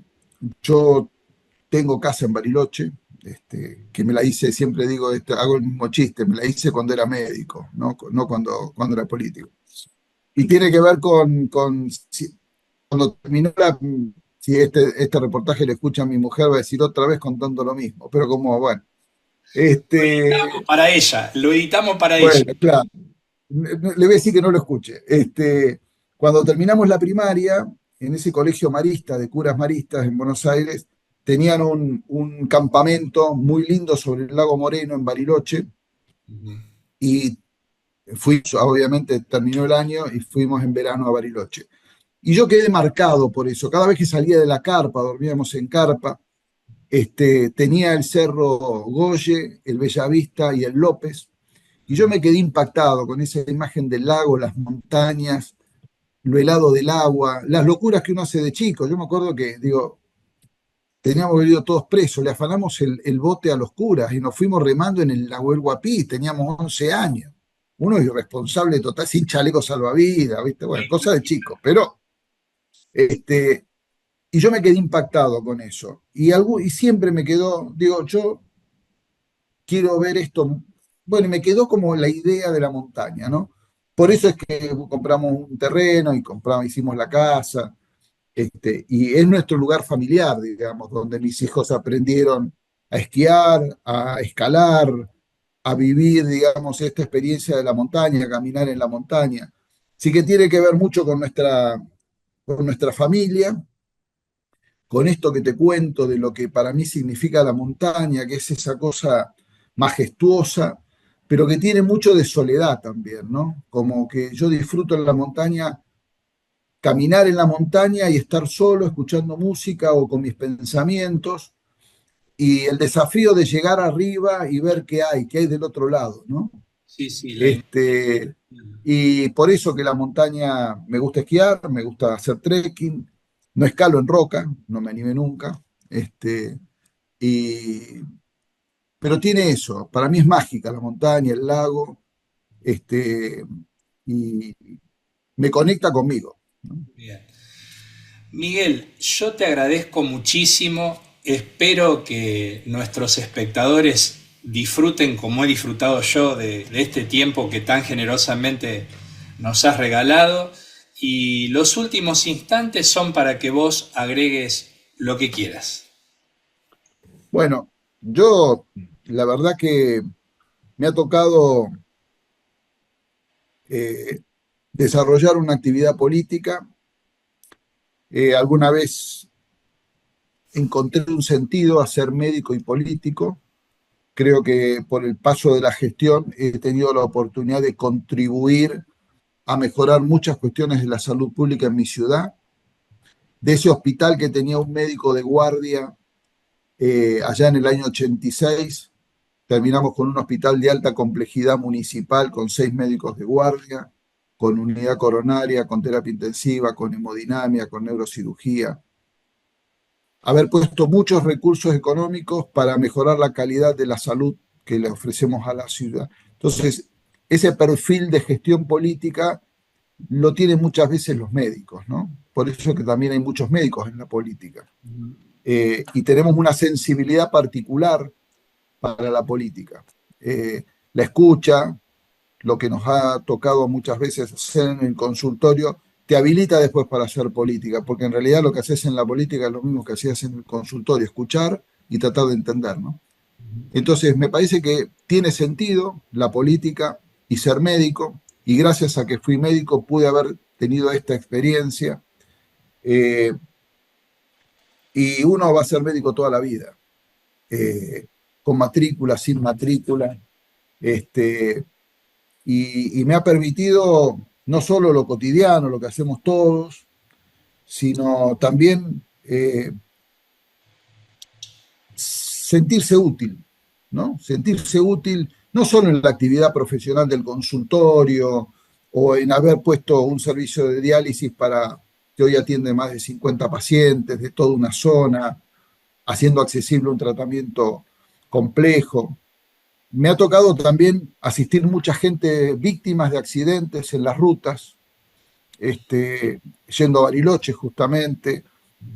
yo tengo casa en Bariloche, que me la hice, siempre digo, hago el mismo chiste, me la hice cuando era médico, no cuando era político. Y tiene que ver cuando terminó si este reportaje le escucha a mi mujer, va a decir otra vez contando lo mismo, pero como, bueno, Lo editamos para ella, lo editamos para ella. bueno, claro, le voy a decir que no lo escuche. Cuando terminamos la primaria, en ese colegio marista, de curas maristas en Buenos Aires, tenían un campamento muy lindo sobre el lago Moreno en Bariloche, y obviamente terminó el año y fuimos en verano a Bariloche. Y yo quedé marcado por eso. Cada vez que salía de la carpa, dormíamos en carpa, tenía el Cerro Goye, el Bellavista y el López, y yo me quedé impactado con esa imagen del lago, las montañas, lo helado del agua, las locuras que uno hace de chico. Yo me acuerdo que, digo, teníamos venido todos presos, le afanamos el bote a los curas y nos fuimos remando en el lago El Guapí, teníamos 11 años. Uno irresponsable total, sin chaleco salvavidas, ¿viste? Bueno, cosa de chicos, pero y yo me quedé impactado con eso. Y siempre me quedó, digo, yo quiero ver esto. Bueno, y me quedó como la idea de la montaña, ¿no? Por eso es que compramos un terreno y hicimos la casa. Y es nuestro lugar familiar, digamos, donde mis hijos aprendieron a esquiar, a escalar, a vivir, digamos, esta experiencia de la montaña, a caminar en la montaña. Sí que tiene que ver mucho con nuestra familia, con esto que te cuento de lo que para mí significa la montaña, que es esa cosa majestuosa, pero que tiene mucho de soledad también, ¿no? Como que yo disfruto en la montaña, caminar en la montaña y estar solo escuchando música o con mis pensamientos, y el desafío de llegar arriba y ver qué hay del otro lado, ¿no? Sí, sí, Este, y por eso que la montaña me gusta esquiar, me gusta hacer trekking, no escalo en roca, no me animé nunca, y, pero tiene eso, para mí es mágica la montaña, el lago, este, y me conecta conmigo, ¿no? bien. Miguel, yo te agradezco muchísimo. Espero que nuestros espectadores disfruten como he disfrutado yo de este tiempo que tan generosamente nos has regalado. Y los últimos instantes son para que vos agregues lo que quieras. Bueno, yo la verdad que me ha tocado eh, desarrollar una actividad política. Alguna vez encontré un sentido a ser médico y político. Creo que por el paso de la gestión he tenido la oportunidad de contribuir a mejorar muchas cuestiones de la salud pública en mi ciudad. De ese hospital que tenía un médico de guardia allá en el año 86, terminamos con un hospital de alta complejidad municipal con 6 médicos de guardia, con unidad coronaria, con terapia intensiva, con hemodinamia, con neurocirugía. Haber puesto muchos recursos económicos para mejorar la calidad de la salud que le ofrecemos a la ciudad. Entonces, ese perfil de gestión política lo tienen muchas veces los médicos, ¿no? Por eso que también hay muchos médicos en la política. Y tenemos una sensibilidad particular para la política. La escucha, lo que nos ha tocado muchas veces hacer en el consultorio, te habilita después para hacer política, porque en realidad lo que haces en la política es lo mismo que hacías en el consultorio, escuchar y tratar de entender, ¿no? Entonces, me parece que tiene sentido la política y ser médico, y gracias a que fui médico pude haber tenido esta experiencia, eh, y uno va a ser médico toda la vida, con matrícula, sin matrícula, este, y me ha permitido no solo lo cotidiano, lo que hacemos todos, sino también sentirse útil, ¿no? Sentirse útil no solo en la actividad profesional del consultorio o en haber puesto un servicio de diálisis para que hoy atiende más de 50 pacientes de toda una zona, haciendo accesible un tratamiento complejo. Me ha tocado también asistir mucha gente víctimas de accidentes en las rutas, yendo a Bariloche justamente,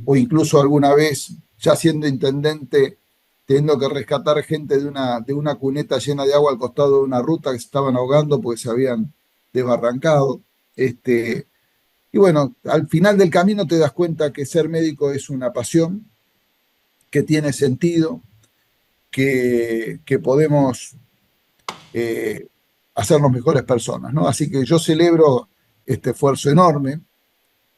o incluso alguna vez, ya siendo intendente, teniendo que rescatar gente de una cuneta llena de agua al costado de una ruta que se estaban ahogando porque se habían desbarrancado. Y bueno, al final del camino te das cuenta que ser médico es una pasión, que tiene sentido, que podemos hacernos mejores personas, ¿no? Así que yo celebro este esfuerzo enorme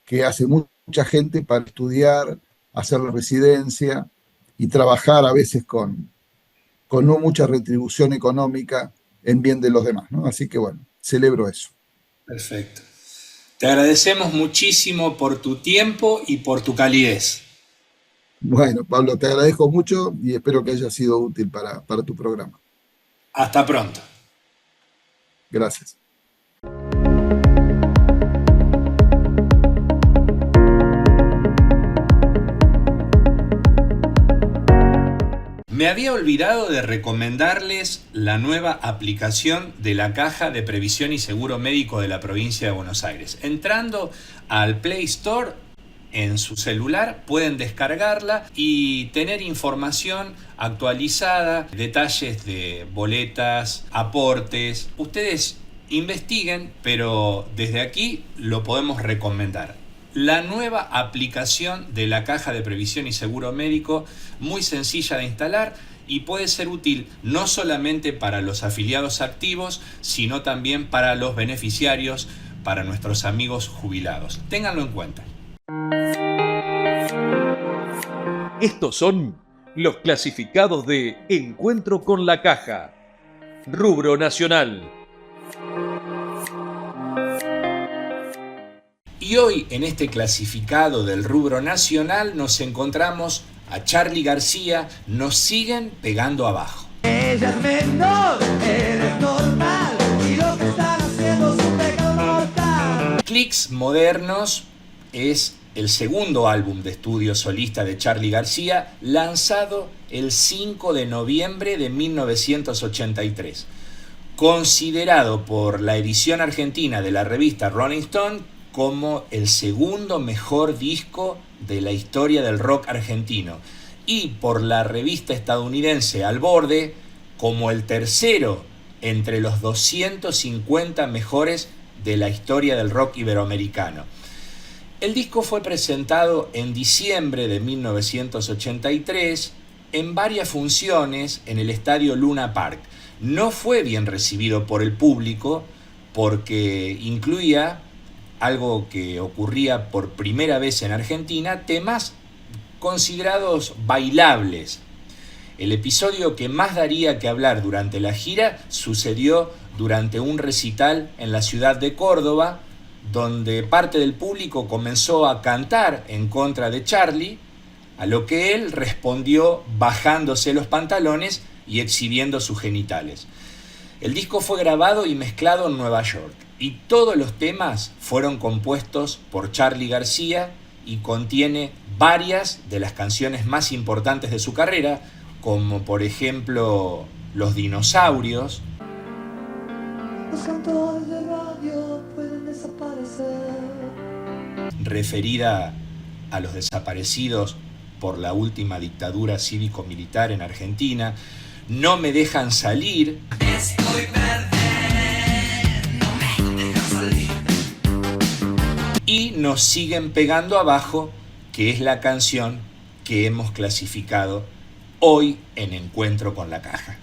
que hace mucha gente para estudiar, hacer la residencia y trabajar a veces con no mucha retribución económica en bien de los demás, ¿no? Así que bueno, celebro eso. Perfecto. Te agradecemos muchísimo por tu tiempo y por tu calidez. Bueno, Pablo, te agradezco mucho y espero que haya sido útil para tu programa. Hasta pronto. Gracias. Me había olvidado de recomendarles la nueva aplicación de la Caja de Previsión y Seguro Médico de la provincia de Buenos Aires. Entrando al Play Store en su celular pueden descargarla y tener información actualizada, detalles de boletas, aportes. Ustedes investiguen, pero desde aquí lo podemos recomendar. La nueva aplicación de la Caja de Previsión y Seguro Médico, muy sencilla de instalar y puede ser útil no solamente para los afiliados activos, sino también para los beneficiarios, para nuestros amigos jubilados. Ténganlo en cuenta. Estos son los clasificados de Encuentro con la Caja. Rubro nacional. Y hoy en este clasificado del rubro nacional nos encontramos a Charly García, Nos siguen pegando abajo. Ella es menor, eres normal, y lo que están haciendo es un pecado mortal. Clics Modernos es el segundo álbum de estudio solista de Charly García, lanzado el 5 de noviembre de 1983. Considerado por la edición argentina de la revista Rolling Stone como el segundo mejor disco de la historia del rock argentino y por la revista estadounidense Al Borde como el tercero entre los 250 mejores de la historia del rock iberoamericano. El disco fue presentado en diciembre de 1983 en varias funciones en el estadio Luna Park. No fue bien recibido por el público porque incluía algo que ocurría por primera vez en Argentina, temas considerados bailables. El episodio que más daría que hablar durante la gira sucedió durante un recital en la ciudad de Córdoba, donde parte del público comenzó a cantar en contra de Charly, a lo que él respondió bajándose los pantalones y exhibiendo sus genitales. El disco fue grabado y mezclado en Nueva York y todos los temas fueron compuestos por Charly García y contiene varias de las canciones más importantes de su carrera, como por ejemplo Los Dinosaurios, Los cantores de radio pueden desaparecer. referida a los desaparecidos por la última dictadura cívico-militar en Argentina, No me dejan salir, Estoy verde, no me dejan salir. y Nos siguen pegando abajo, que es la canción que hemos clasificado hoy en Encuentro con la Caja.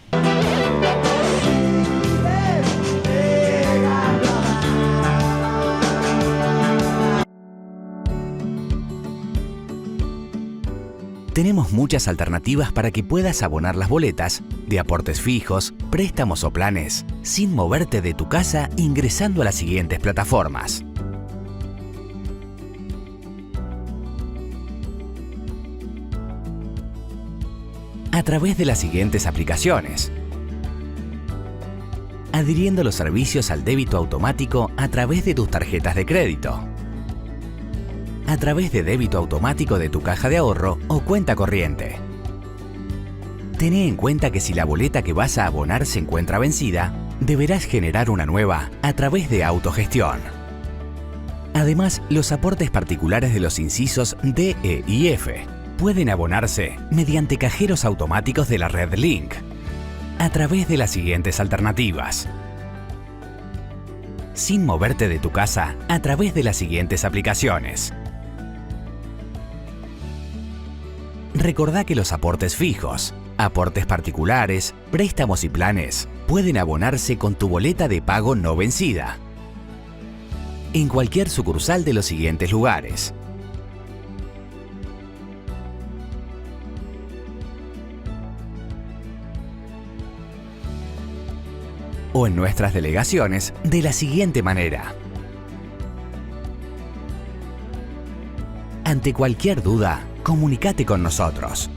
Tenemos muchas alternativas para que puedas abonar las boletas de aportes fijos, préstamos o planes, sin moverte de tu casa ingresando a las siguientes plataformas. A través de las siguientes aplicaciones. Adhiriendo los servicios al débito automático a través de tus tarjetas de crédito. A través de débito automático de tu caja de ahorro o cuenta corriente. Tené en cuenta que si la boleta que vas a abonar se encuentra vencida, deberás generar una nueva a través de autogestión. Además, los aportes particulares de los incisos D, E y F pueden abonarse mediante cajeros automáticos de la red Link, a través de las siguientes alternativas. Sin moverte de tu casa, a través de las siguientes aplicaciones. Recordá que los aportes fijos, aportes particulares, préstamos y planes pueden abonarse con tu boleta de pago no vencida en cualquier sucursal de los siguientes lugares. O en nuestras delegaciones de la siguiente manera. Ante cualquier duda, comunícate con nosotros.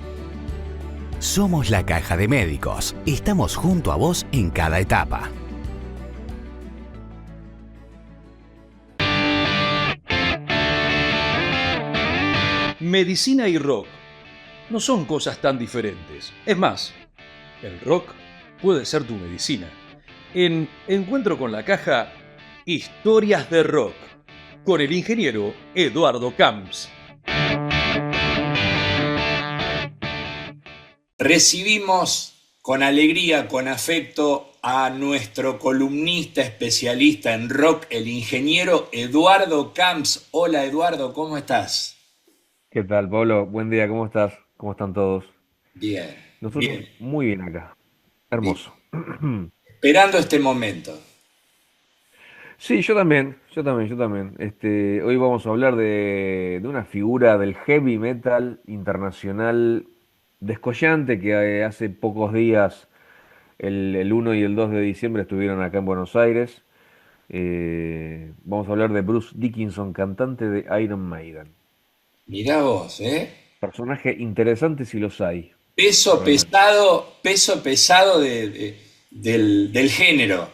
Somos la Caja de Médicos. Estamos junto a vos en cada etapa. Medicina y rock. no son cosas tan diferentes. Es más, el rock puede ser tu medicina. En Encuentro con la Caja, historias de rock, con el ingeniero Eduardo Camps. Recibimos con alegría, con afecto, a nuestro columnista especialista en rock, el ingeniero Eduardo Camps. Hola Eduardo, ¿cómo estás? ¿Qué tal, Pablo? Buen día, ¿cómo estás? ¿Cómo están todos? Bien, Nosotros bien, muy bien acá. bien. Hermoso. Esperando este momento. Sí, yo también. Hoy vamos a hablar de una figura del heavy metal internacional descollante que hace pocos días, el 1 y el 2 de diciembre, estuvieron acá en Buenos Aires. Vamos a hablar de Bruce Dickinson, cantante de Iron Maiden. Mirá vos, ¿eh? Personaje interesante si los hay, realmente. Peso pesado del género.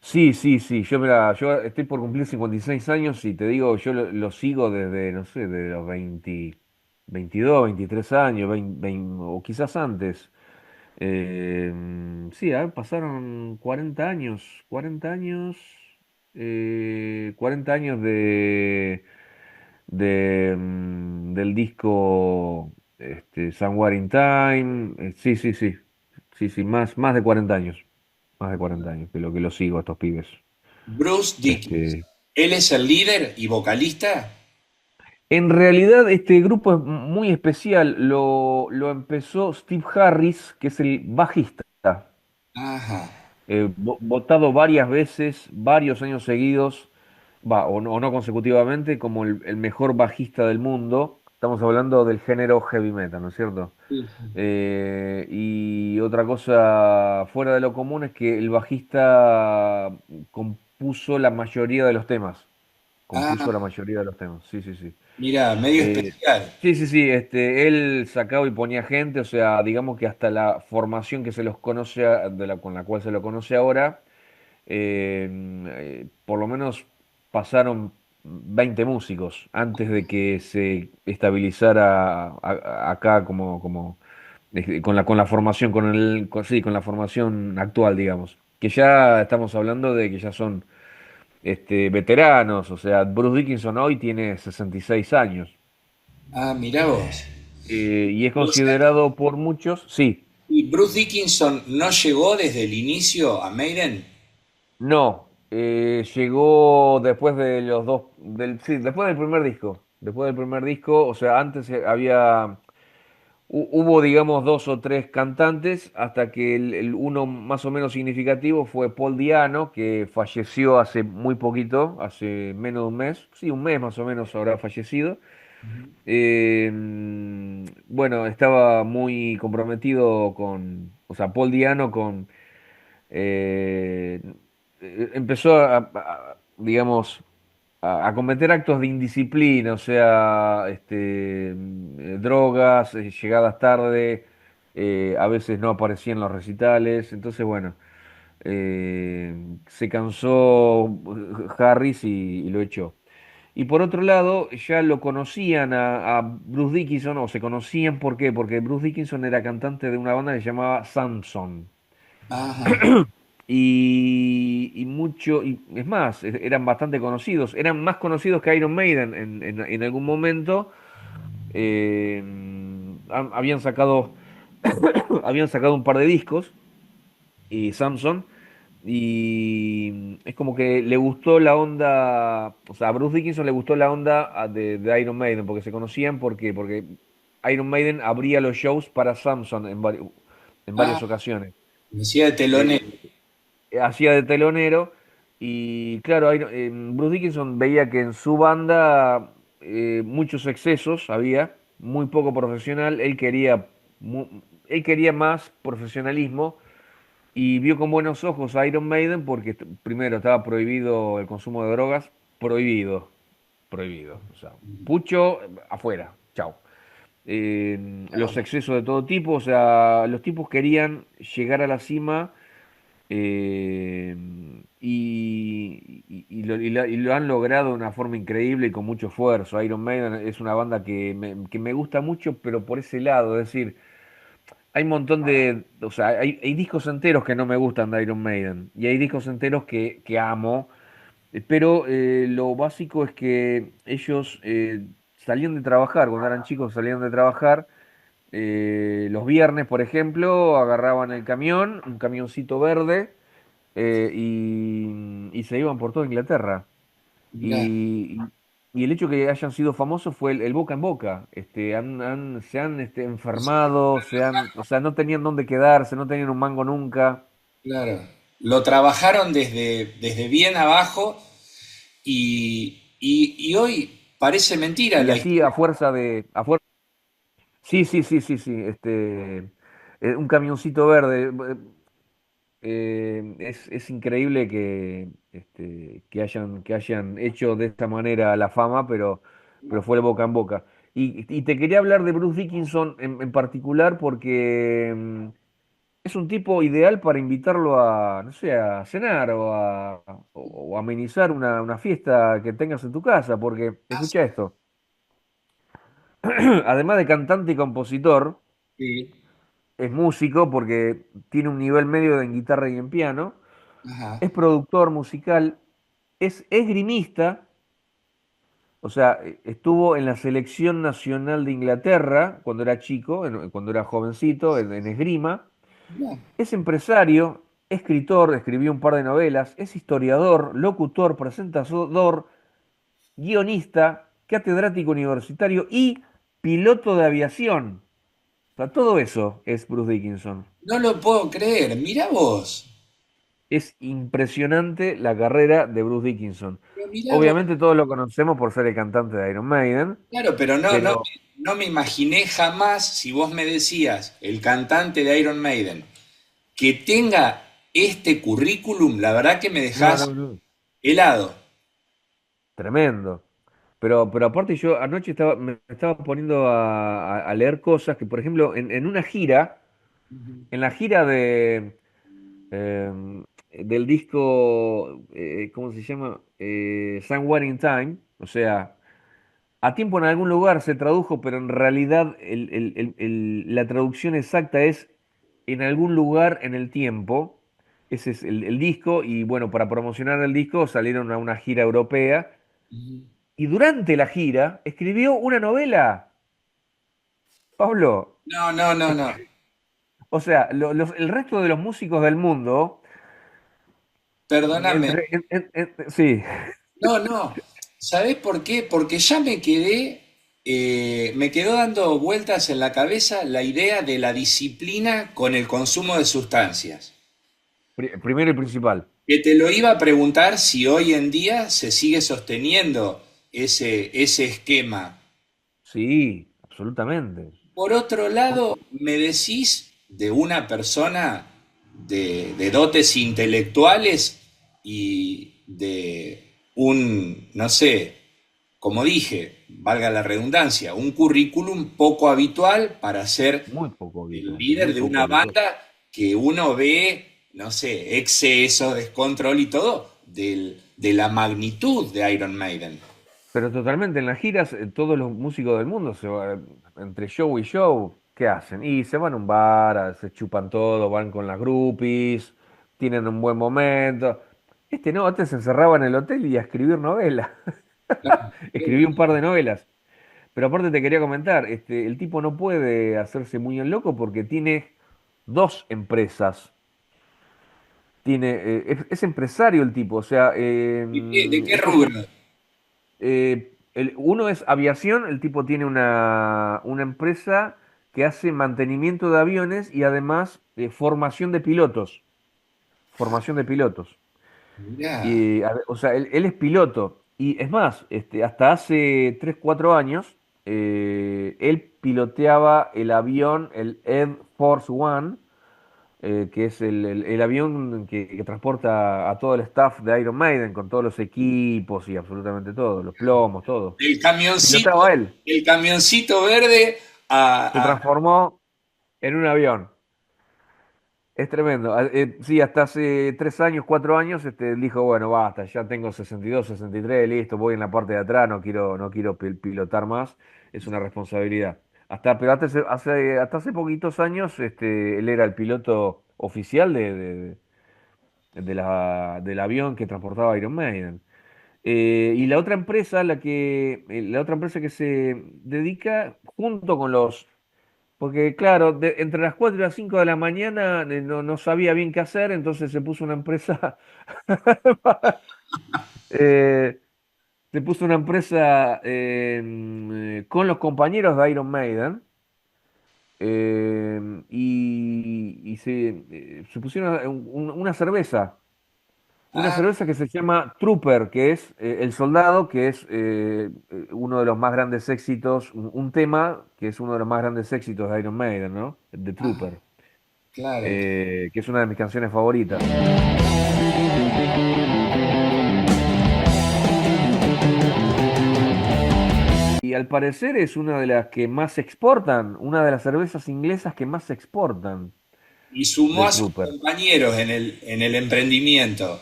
Sí, sí, sí. Mira, yo estoy por cumplir 56 años y te digo, yo lo sigo desde, no sé, de los 20, 22, 23 años, 20 o quizás antes. Sí, a ver, pasaron 40 años, 40 años del disco Somewhere in Time. Sí, sí, sí, sí, sí, más de 40 años. Más de 40 años que lo sigo a estos pibes. Bruce Dickinson. Este, Él es el líder y vocalista. en realidad, este grupo es muy especial. Lo empezó Steve Harris, que es el bajista. Ajá. Votado varias veces, varios años seguidos, o no consecutivamente, como el mejor bajista del mundo. Estamos hablando del género heavy metal, ¿no es cierto? Y otra cosa fuera de lo común es que el bajista compuso la mayoría de los temas. Compuso la Ah, mayoría de los temas, sí, sí, sí. mira, medio Eh, especial. sí, sí, sí, él sacaba y ponía gente, o sea, digamos que hasta la formación que se los conoce, con la cual se lo conoce ahora, por lo menos pasaron 20 músicos antes de que se estabilizara acá con la formación, sí, con la formación actual, digamos. Que ya estamos hablando de que ya son veteranos, o sea, Bruce Dickinson hoy tiene 66 años Ah, mirá vos. y es O sea, considerado por muchos, sí, ¿y Bruce Dickinson no llegó desde el inicio a Maiden? no, llegó después de los dos, sí, después del primer disco, o sea, antes hubo, digamos, dos o tres cantantes, hasta que el uno más o menos significativo fue Paul Diano, que falleció hace muy poquito, hace menos de un mes, sí, un mes más o menos habrá fallecido. Bueno, estaba muy comprometido o sea, Paul Diano eh, empezó digamos, a cometer actos de indisciplina, o sea, drogas, llegadas tarde, a veces no aparecía en los recitales, entonces, bueno, se cansó Harris y lo echó. Y por otro lado, ya lo conocían a Bruce Dickinson, o se conocían, ¿por qué? Porque Bruce Dickinson era cantante de una banda que se llamaba Samson. Ajá. Y es más, eran bastante conocidos, eran más conocidos que Iron Maiden en algún momento. Eh, habían sacado, habían sacado un par de discos y Samson, y es como que le gustó la onda, o sea, a Bruce Dickinson le gustó la onda de Iron Maiden, porque se conocían, porque Iron Maiden abría los shows para Samson en Ah, varias ocasiones. decía de telonero. Eh, Hacía de telonero y claro, Bruce Dickinson veía que en su banda muchos excesos había, muy poco profesional, él quería más profesionalismo y vio con buenos ojos a Iron Maiden porque primero estaba prohibido el consumo de drogas, prohibido, prohibido, o sea, pucho afuera, chao. Los excesos de todo tipo, o sea, los tipos querían llegar a la cima Eh, y lo han logrado de una forma increíble y con mucho esfuerzo. Iron Maiden es una banda que me gusta mucho, pero por ese lado, es decir, hay un montón o sea, hay discos enteros que no me gustan de Iron Maiden y hay discos enteros que amo, pero lo básico es que ellos salían de trabajar, cuando eran chicos salían de trabajar, los viernes, por ejemplo, agarraban el camión, un camioncito verde, y se iban por toda Inglaterra. Mirá, Y, y el hecho que hayan sido famosos fue el boca en boca. Se han enfermado, o sea, no tenían dónde quedarse, no tenían un mango nunca. claro. Lo trabajaron desde bien abajo y hoy parece mentira Y la así a historia. fuerza sí, sí, sí, sí, sí. Un camioncito verde. Es increíble que hayan hecho de esta manera la fama, pero fue de boca en boca. Y te quería hablar de Bruce Dickinson en particular porque es un tipo ideal para invitarlo a, no sé, a cenar o amenizar una fiesta que tengas en tu casa, porque, escucha esto, además de cantante y compositor, Sí, es músico porque tiene un nivel medio en guitarra y en piano, ajá. es productor musical, es esgrimista, o sea, estuvo en la selección nacional de Inglaterra cuando era chico, cuando era jovencito, en esgrima, Mirá. es empresario, escritor, escribió un par de novelas, es historiador, locutor, presentador, guionista, catedrático universitario y piloto de aviación. O sea, todo eso es Bruce Dickinson. No lo puedo creer, mirá vos. Es impresionante la carrera de Bruce Dickinson. Pero mirá vos. Obviamente todos lo conocemos por ser el cantante de Iron Maiden, Claro, pero pero no me imaginé jamás, si vos me decías, el cantante de Iron Maiden, que tenga este currículum, la verdad que me no, dejás no, no, helado. tremendo. Pero aparte yo anoche me estaba poniendo a leer cosas que, por ejemplo, en una gira, en la gira del disco, ¿cómo se llama? Somewhere in Time, o sea, a tiempo en algún lugar se tradujo, pero en realidad la traducción exacta es en algún lugar en el tiempo. Ese es el disco y bueno, para promocionar el disco salieron a una gira europea y durante la gira escribió una novela, Pablo. No, no, no, no. O sea, el resto de los músicos del mundo, Perdóname. sí, No, no. ¿Sabés por qué? Porque ya me quedó dando vueltas en la cabeza la idea de la disciplina con el consumo de sustancias. primero y principal. Que te lo iba a preguntar si hoy en día se sigue sosteniendo ese esquema. Sí, absolutamente. Por otro lado, me decís de una persona de dotes intelectuales y de un, no sé, como dije, valga la redundancia, un currículum poco habitual para ser Muy poco el habitual, líder muy de poco una habitual. banda que uno ve, no sé, exceso, descontrol y todo, de la magnitud de Iron Maiden. Pero totalmente, en las giras todos los músicos del mundo entre show y show, ¿qué hacen? Y se van a un bar, se chupan todo, van con las groupies, tienen un buen momento. Este no, este se encerraba en el hotel y a escribir novelas. Escribí un par de novelas. Pero aparte te quería comentar, el tipo no puede hacerse muy en loco porque tiene dos empresas. Es empresario el tipo, o sea, De qué rubro? uno es aviación, el tipo tiene una empresa que hace mantenimiento de aviones y además formación de pilotos. Formación de pilotos. Mirá, O sea, él es piloto. Y es más, hasta hace 3 4 años, él piloteaba el avión, el Air Force One, que es el avión que transporta a todo el staff de Iron Maiden, con todos los equipos y absolutamente todo, los plomos, todo. Pilotaba él. el camioncito verde Se transformó en un avión. Es tremendo. Sí, hasta hace 3 años, 4 años, él dijo, bueno, basta, ya tengo 62, 63, listo, voy en la parte de atrás, no quiero pilotar más, es una responsabilidad. Pero hasta hace poquitos años, él era el piloto oficial del avión que transportaba Iron Maiden. Y la otra empresa que se dedica junto con porque claro, entre las 4 y las 5 de la mañana no sabía bien qué hacer, entonces se puso una empresa, eh, con los compañeros de Iron Maiden, y se pusieron una cerveza. Una Ah, cerveza que se llama Trooper, que es el soldado, que es uno de los más grandes éxitos, un tema que es uno de los más grandes éxitos de Iron Maiden, ¿no? The ah, Trooper, claro. que es una de mis canciones favoritas. Y al parecer es una de las que más se exportan, una de las cervezas inglesas que más se exportan, Y sumó The a sus Trooper. compañeros en el emprendimiento.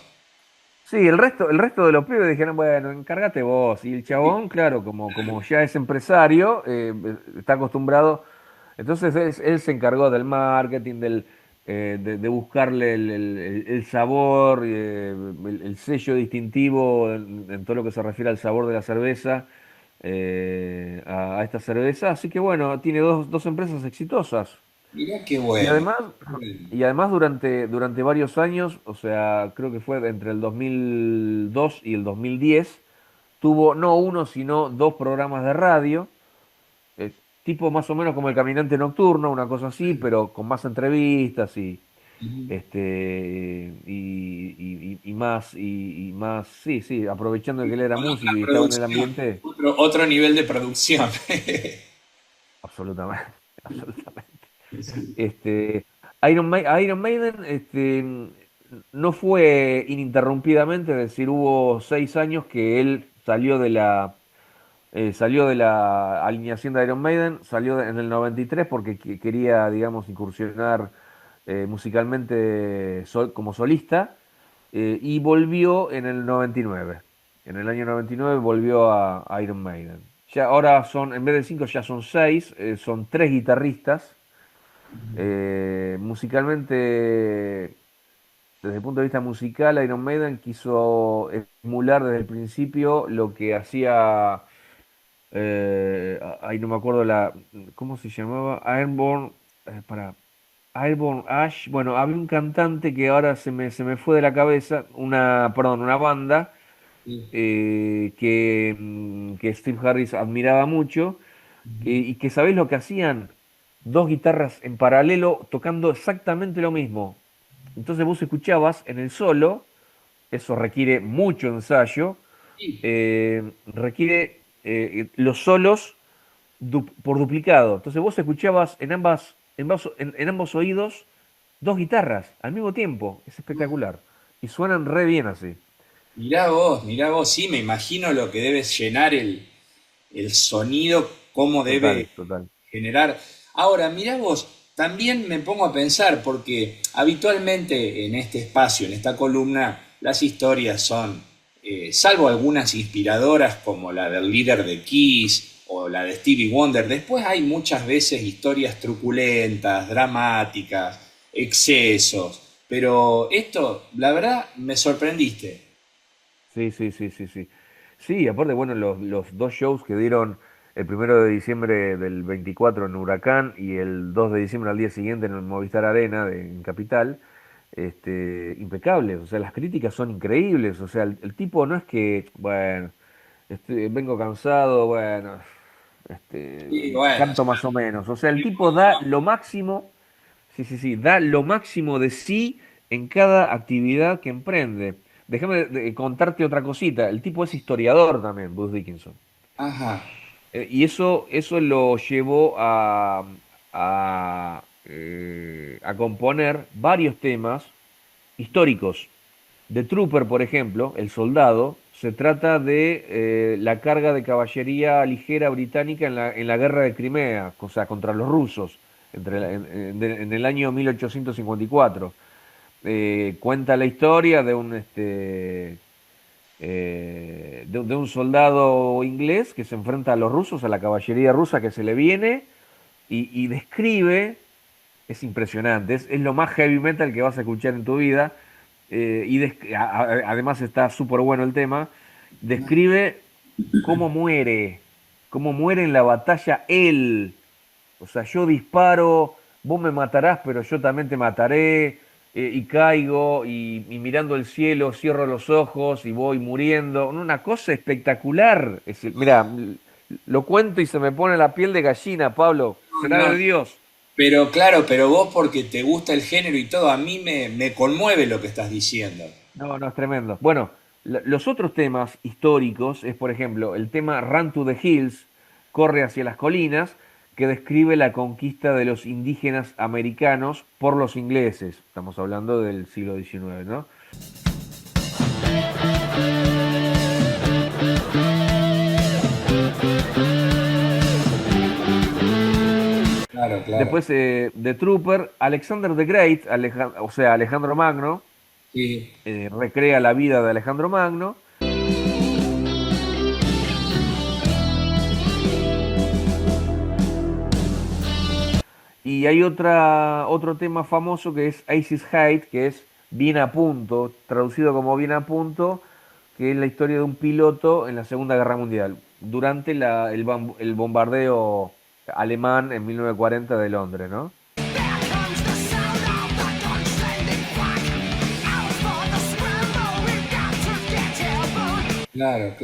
Sí, el resto de los pibes dijeron, bueno, encárgate vos. Y el chabón, claro, como ya es empresario, está acostumbrado. Entonces él se encargó del marketing, de buscarle el sabor, el sello distintivo en todo lo que se refiere al sabor de la cerveza, a esta cerveza. Así que bueno, tiene dos empresas exitosas. Mirá qué Y bueno. además, y además durante varios años, o sea, creo que fue entre el 2002 y el 2010, tuvo no uno, sino dos programas de radio, eh, tipo más o menos como El Caminante Nocturno, una cosa así, pero con más entrevistas y más, sí, sí, aprovechando que él era Con músico otra y estaba en el producción, ambiente, otro nivel de producción. absolutamente, absolutamente. Este, Iron Maiden, no fue ininterrumpidamente, es decir, hubo 6 años que él salió de la alineación de Iron Maiden, salió en el 93 porque quería, digamos, incursionar musicalmente como solista, y volvió en el 99. En el año 99 volvió a Iron Maiden. Ya ahora en vez de 5 ya son 6, son 3 guitarristas. Musicalmente, desde el punto de vista musical, Iron Maiden quiso emular desde el principio lo que hacía, ahí no me acuerdo ¿cómo se llamaba? Airborne Ash. Bueno, había un cantante que ahora se me fue de la cabeza, una banda, que Steve Harris admiraba mucho, y que ¿sabés lo que hacían? Dos guitarras en paralelo tocando exactamente lo mismo. Entonces vos escuchabas en el solo, eso requiere mucho ensayo, requiere los solos por duplicado. Entonces vos escuchabas en ambos oídos dos guitarras al mismo tiempo. Es espectacular. Y suenan re bien así. Mirá vos, sí, me imagino lo que debe llenar el sonido, cómo debe Total, total. generar. Ahora, mirá vos, también me pongo a pensar, porque habitualmente en este espacio, en esta columna, las historias son, salvo algunas inspiradoras como la del líder de Kiss o la de Stevie Wonder, después hay muchas veces historias truculentas, dramáticas, excesos. Pero esto, la verdad, me sorprendiste. Sí, sí, sí, sí, sí. Sí, aparte, bueno, los dos shows que dieron el 1 de diciembre del 24 en Huracán y el 2 de diciembre al día siguiente en el Movistar Arena en Capital, impecables. O sea, las críticas son increíbles. O sea, el tipo no es que, bueno, vengo cansado, bueno, Y bueno, canto más o menos. O sea, el tipo da lo máximo, sí, sí, sí, da lo máximo de sí en cada actividad que emprende. Déjame contarte otra cosita. El tipo es historiador también, Bruce Dickinson. ajá. Y eso lo llevó a componer varios temas históricos. The Trooper, por ejemplo, El Soldado, se trata de la carga de caballería ligera británica en la guerra de Crimea, o sea, contra los rusos. en el año 1854. Cuenta la historia de un soldado inglés que se enfrenta a los rusos, a la caballería rusa que se le viene, y describe, es impresionante, es lo más heavy metal que vas a escuchar en tu vida, además está súper bueno el tema, describe cómo muere en la batalla él. O sea, yo disparo, vos me matarás, pero yo también te mataré, y caigo, y mirando el cielo, cierro los ojos y voy muriendo. Una cosa espectacular. Mirá, lo cuento y se me pone la piel de gallina, Pablo. Será de Dios. Pero claro, pero vos porque te gusta el género y todo, a mí me conmueve lo que estás diciendo. No, es tremendo. Bueno, los otros temas históricos es, por ejemplo, el tema Run to the Hills, Corre hacia las colinas, que describe la conquista de los indígenas americanos por los ingleses. Estamos hablando del siglo XIX, ¿no? Claro. Después, The Trooper, Alexander the Great, Alejandro Magno, Sí. recrea la vida de Alejandro Magno. Y hay otro tema famoso que es Aces Height, que es Bien a punto, traducido como Bien a punto, que es la historia de un piloto en la Segunda Guerra Mundial, durante el bombardeo alemán en 1940 de Londres, ¿no? Claro.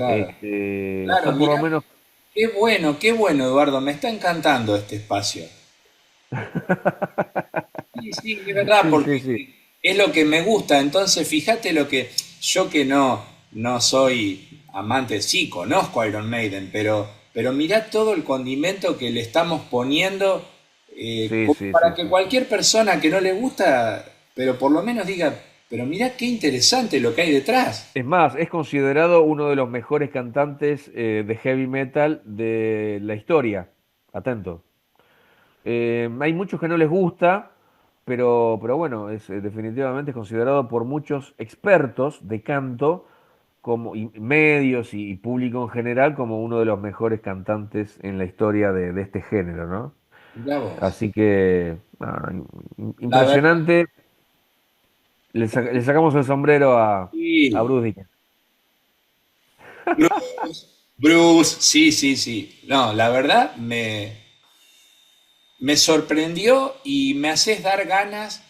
Son por lo menos... Qué bueno, Eduardo, me está encantando este espacio. Sí, es verdad, porque Sí. es lo que me gusta. Entonces, fíjate lo que yo que no soy amante, sí, conozco a Iron Maiden, pero mirá todo el condimento que le estamos poniendo para que cualquier persona que no le gusta, pero por lo menos diga, pero mirá qué interesante lo que hay detrás. Es más, es considerado uno de los mejores cantantes de heavy metal de la historia. Atento. Hay muchos que no les gusta, pero bueno, definitivamente es considerado por muchos expertos de canto y medios y público en general como uno de los mejores cantantes en la historia de este género, ¿no? Mirá vos. Así que, La verdad, impresionante. Le sacamos el sombrero a sí. Bruce Dickinson. Bruce, sí. No, la verdad me sorprendió y me haces dar ganas,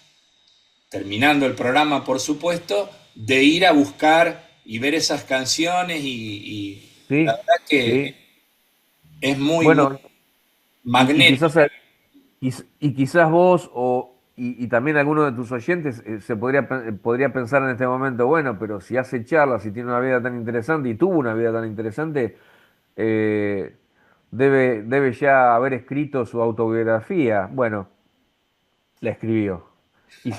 terminando el programa, por supuesto, de ir a buscar y ver esas canciones y la Sí, verdad sí. que es muy Bueno, y magnético. quizás vos y también alguno de tus oyentes podría pensar en este momento, bueno, pero si hace charlas y tiene una vida tan interesante y tuvo una vida tan interesante, eh, debe ya haber escrito su autobiografía. Bueno, la escribió. Y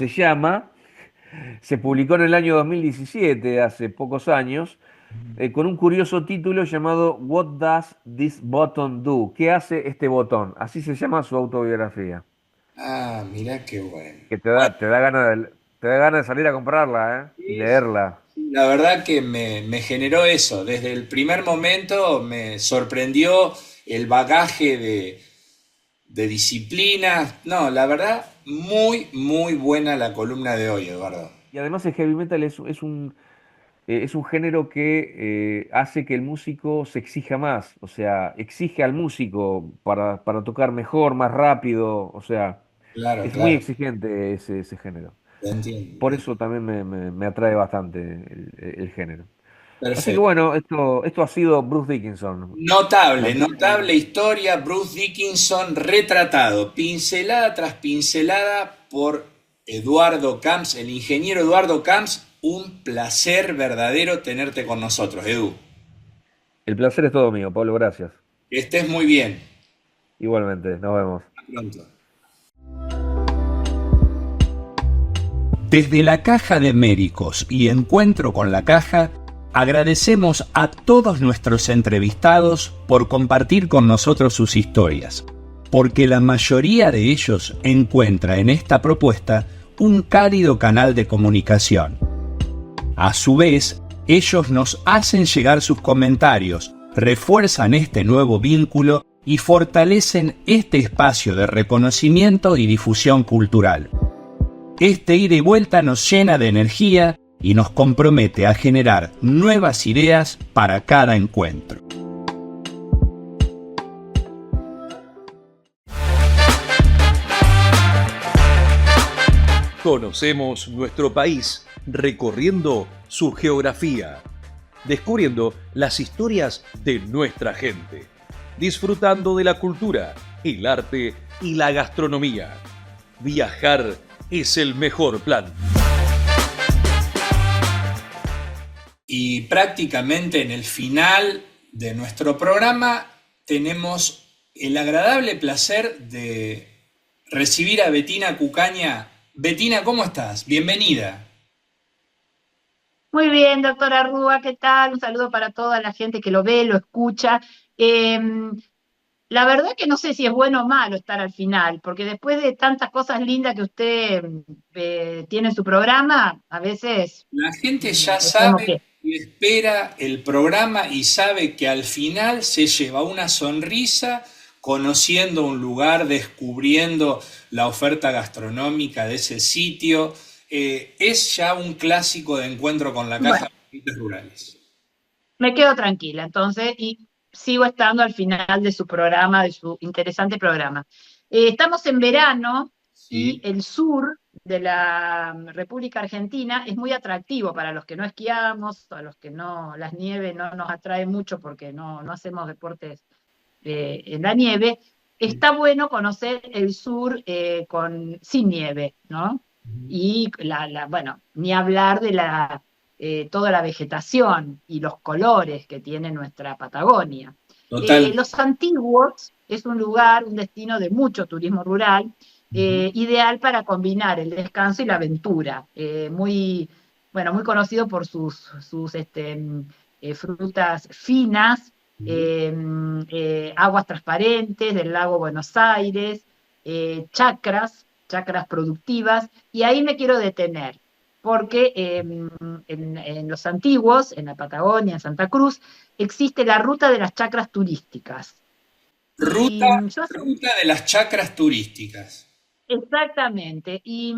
se publicó en el año 2017, hace pocos años, con un curioso título llamado What Does This Button Do? ¿Qué hace este botón? Así se llama su autobiografía. Ah, mirá qué bueno. Que Bueno, te da ganas de salir a comprarla, ¿eh? Y sí, leerla. la verdad que me generó eso. Desde el primer momento me sorprendió el bagaje de disciplinas. No, la verdad, muy buena la columna de hoy, Eduardo. Y además el heavy metal es un género que hace que el músico se exija más, o sea, exige al músico para tocar mejor, más rápido, o sea, es muy Claro, exigente ese género. te entiendo. Por eso también me atrae bastante el género. Así que Perfecto. bueno, esto ha sido Bruce Dickinson. Notable historia, Bruce Dickinson retratado, pincelada tras pincelada por Eduardo Camps, el ingeniero Eduardo Camps. Un placer verdadero tenerte con nosotros, Edu. El placer es todo mío, Pablo, gracias. Que estés muy bien. Igualmente, nos vemos. Hasta pronto. Desde la Caja de Médicos y Encuentro con la Caja, agradecemos a todos nuestros entrevistados por compartir con nosotros sus historias. porque la mayoría de ellos encuentra en esta propuesta un cálido canal de comunicación. A su vez, ellos nos hacen llegar sus comentarios, refuerzan este nuevo vínculo y fortalecen este espacio de reconocimiento y difusión cultural. Este ida y vuelta nos llena de energía y nos compromete a generar nuevas ideas para cada encuentro. Conocemos nuestro país recorriendo su geografía, descubriendo las historias de nuestra gente, disfrutando de la cultura, el arte y la gastronomía. Viajar es el mejor plan. Y prácticamente en el final de nuestro programa tenemos el agradable placer de recibir a Bettina Cucaña. Bettina, ¿cómo estás? Bienvenida. Muy bien, doctora Rúa, ¿qué tal? Un saludo para toda la gente que lo ve, lo escucha. La verdad que no sé si es bueno o malo estar al final, porque después de tantas cosas lindas que usted tiene en su programa, a veces La gente ya es como sabe que... y espera el programa y sabe que al final se lleva una sonrisa conociendo un lugar, descubriendo la oferta gastronómica de ese sitio. Es ya un clásico de Encuentro con la Caja Bueno, de Servicios Rurales. me quedo tranquila entonces y sigo estando al final de su programa, de su interesante programa. Estamos en verano y Sí, el sur de la República Argentina es muy atractivo para los que no esquiamos, a los que no, las nieves no nos atrae mucho porque no hacemos deportes en la nieve. Está bueno conocer el sur sin nieve, ¿no? Y bueno, ni hablar de toda la vegetación y los colores que tiene nuestra Patagonia. total. Los Antiguos es un lugar, un destino de mucho turismo rural, ideal para combinar el descanso y la aventura. Bueno, muy conocido por sus frutas finas, aguas transparentes del lago Buenos Aires, chacras productivas, y ahí me quiero detener, porque en los antiguos, en la Patagonia, en Santa Cruz, existe la ruta de las chacras turísticas. Ruta, Y yo hace ruta de las chacras turísticas. Exactamente. Y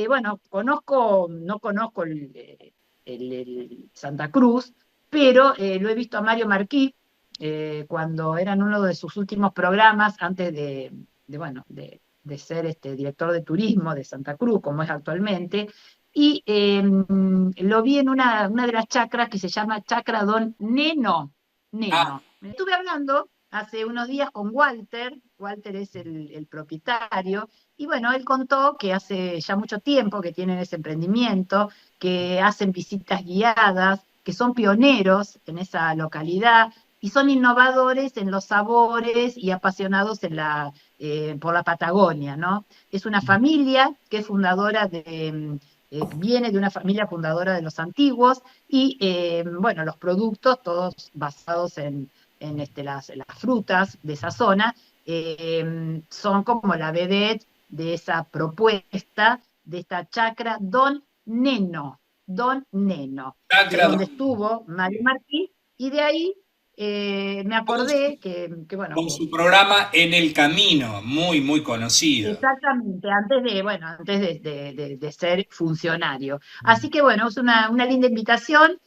bueno, no conozco el Santa Cruz, pero lo he visto a Mario Marquí cuando era en uno de sus últimos programas, antes bueno, de ser director de turismo de Santa Cruz, como es actualmente, y lo vi en una de las chacras que se llama Chacra Don Neno. Ah, Neno. Me estuve hablando hace unos días con Walter es el propietario, y bueno, él contó que hace ya mucho tiempo que tienen ese emprendimiento, que hacen visitas guiadas, que son pioneros en esa localidad y son innovadores en los sabores y apasionados por la Patagonia, ¿no? Es una familia que es fundadora viene de una familia fundadora de los antiguos y, bueno, los productos todos basados en las frutas de esa zona, son como la vedette de esa propuesta, de esta chacra Don Neno, que es chacra donde estuvo Mario Martí, y de ahí me acordé que, bueno, con su programa En el Camino, muy, muy conocido. exactamente, antes de ser funcionario. Así que bueno, es una linda invitación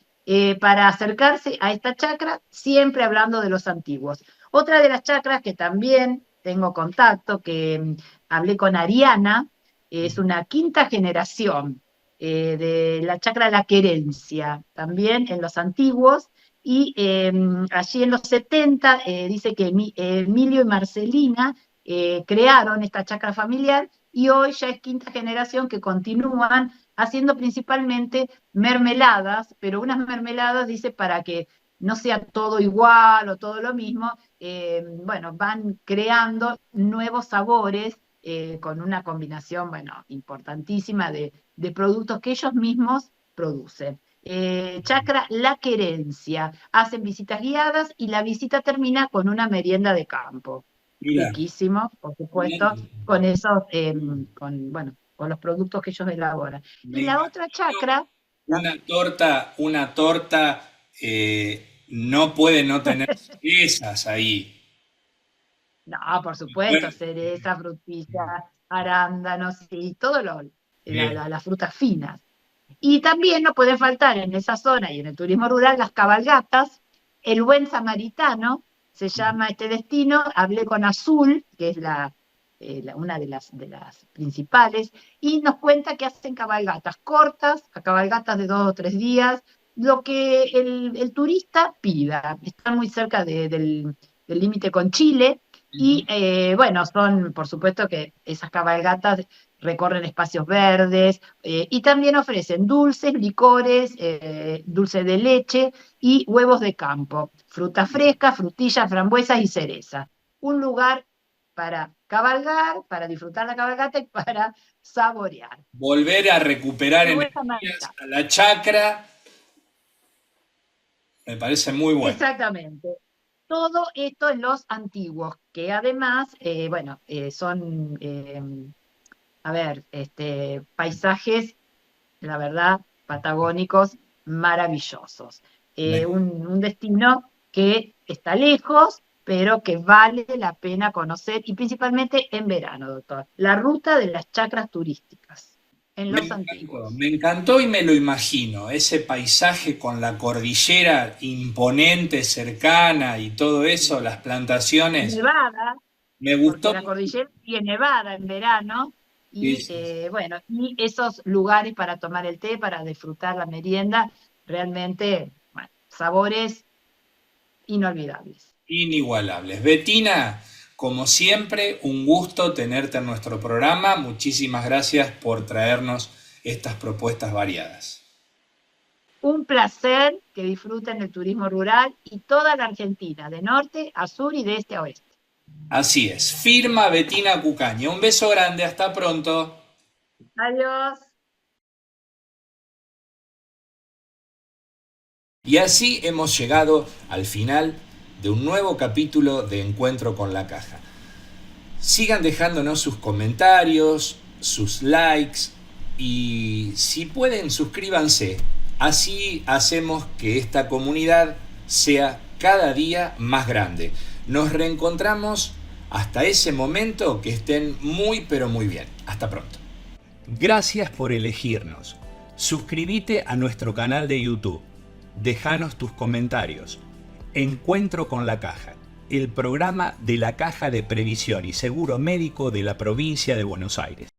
para acercarse a esta chacra, siempre hablando de los antiguos. Otra de las chacras que también tengo contacto, que hablé con Ariana, es una quinta generación de la chacra La Querencia, también en los antiguos, y allí en los 70 dice que Emilio y Marcelina crearon esta chacra familiar y hoy ya es quinta generación que continúan haciendo principalmente mermeladas, pero unas mermeladas, dice, para que no sea todo igual o todo lo mismo, bueno, van creando nuevos sabores con una combinación, bueno, importantísima de productos que ellos mismos producen. Chacra La Querencia, hacen visitas guiadas y la visita termina con una merienda de campo. Mira, riquísimos, por supuesto, con esos, con los productos que ellos elaboran. me Y la otra chacra, una torta no puede no tener cerezas ahí. no, por supuesto, cereza, frutilla, arándanos y todo Bien. las frutas finas. Y también no puede faltar en esa zona y en el turismo rural las cabalgatas, el buen samaritano, se llama este destino. Hablé con Azul, que es una de las principales, y nos cuenta que hacen cabalgatas cortas, cabalgatas de 2 o 3 días, lo que el turista pida. Están muy cerca del límite con Chile, y bueno, son, por supuesto que esas cabalgatas recorren espacios verdes, y también ofrecen dulces, licores, dulce de leche y huevos de campo, frutas frescas, frutillas, frambuesas y cereza. Un lugar para cabalgar, para disfrutar la cabalgata y para saborear. Volver a recuperar El buen energías samaritano. a la chacra me parece muy bueno. Exactamente. Todo esto en los antiguos, que además, bueno, son, a ver, paisajes, la verdad, patagónicos maravillosos. Me- Un destino que está lejos, pero que vale la pena conocer, y principalmente en verano, doctor. La ruta de las chacras turísticas en los antiguos. Me encantó y me lo imagino, ese paisaje con la cordillera imponente, cercana y todo eso, las plantaciones. Nevada, Me porque gustó. la cordillera tiene nevada en verano, Sí, y sí, sí. bueno, y esos lugares para tomar el té, para disfrutar la merienda, realmente, bueno, sabores inolvidables. Inigualables. Betina, como siempre, un gusto tenerte en nuestro programa. Muchísimas gracias por traernos estas propuestas variadas. Un placer que disfruten el turismo rural y toda la Argentina, de norte a sur y de este a oeste. Así es, firma Betina Cucaña. Un beso grande, hasta pronto. Adiós. Y así hemos llegado al final de un nuevo capítulo de Encuentro con la Caja. Sigan dejándonos sus comentarios, sus likes y si pueden suscríbanse. Así hacemos que esta comunidad sea cada día más grande. Nos reencontramos hasta ese momento, que estén muy pero muy bien. Hasta pronto. Gracias por elegirnos. Suscríbete a nuestro canal de YouTube. Déjanos tus comentarios. Encuentro con la Caja, el programa de la Caja de Previsión y Seguro Médico de la provincia de Buenos Aires.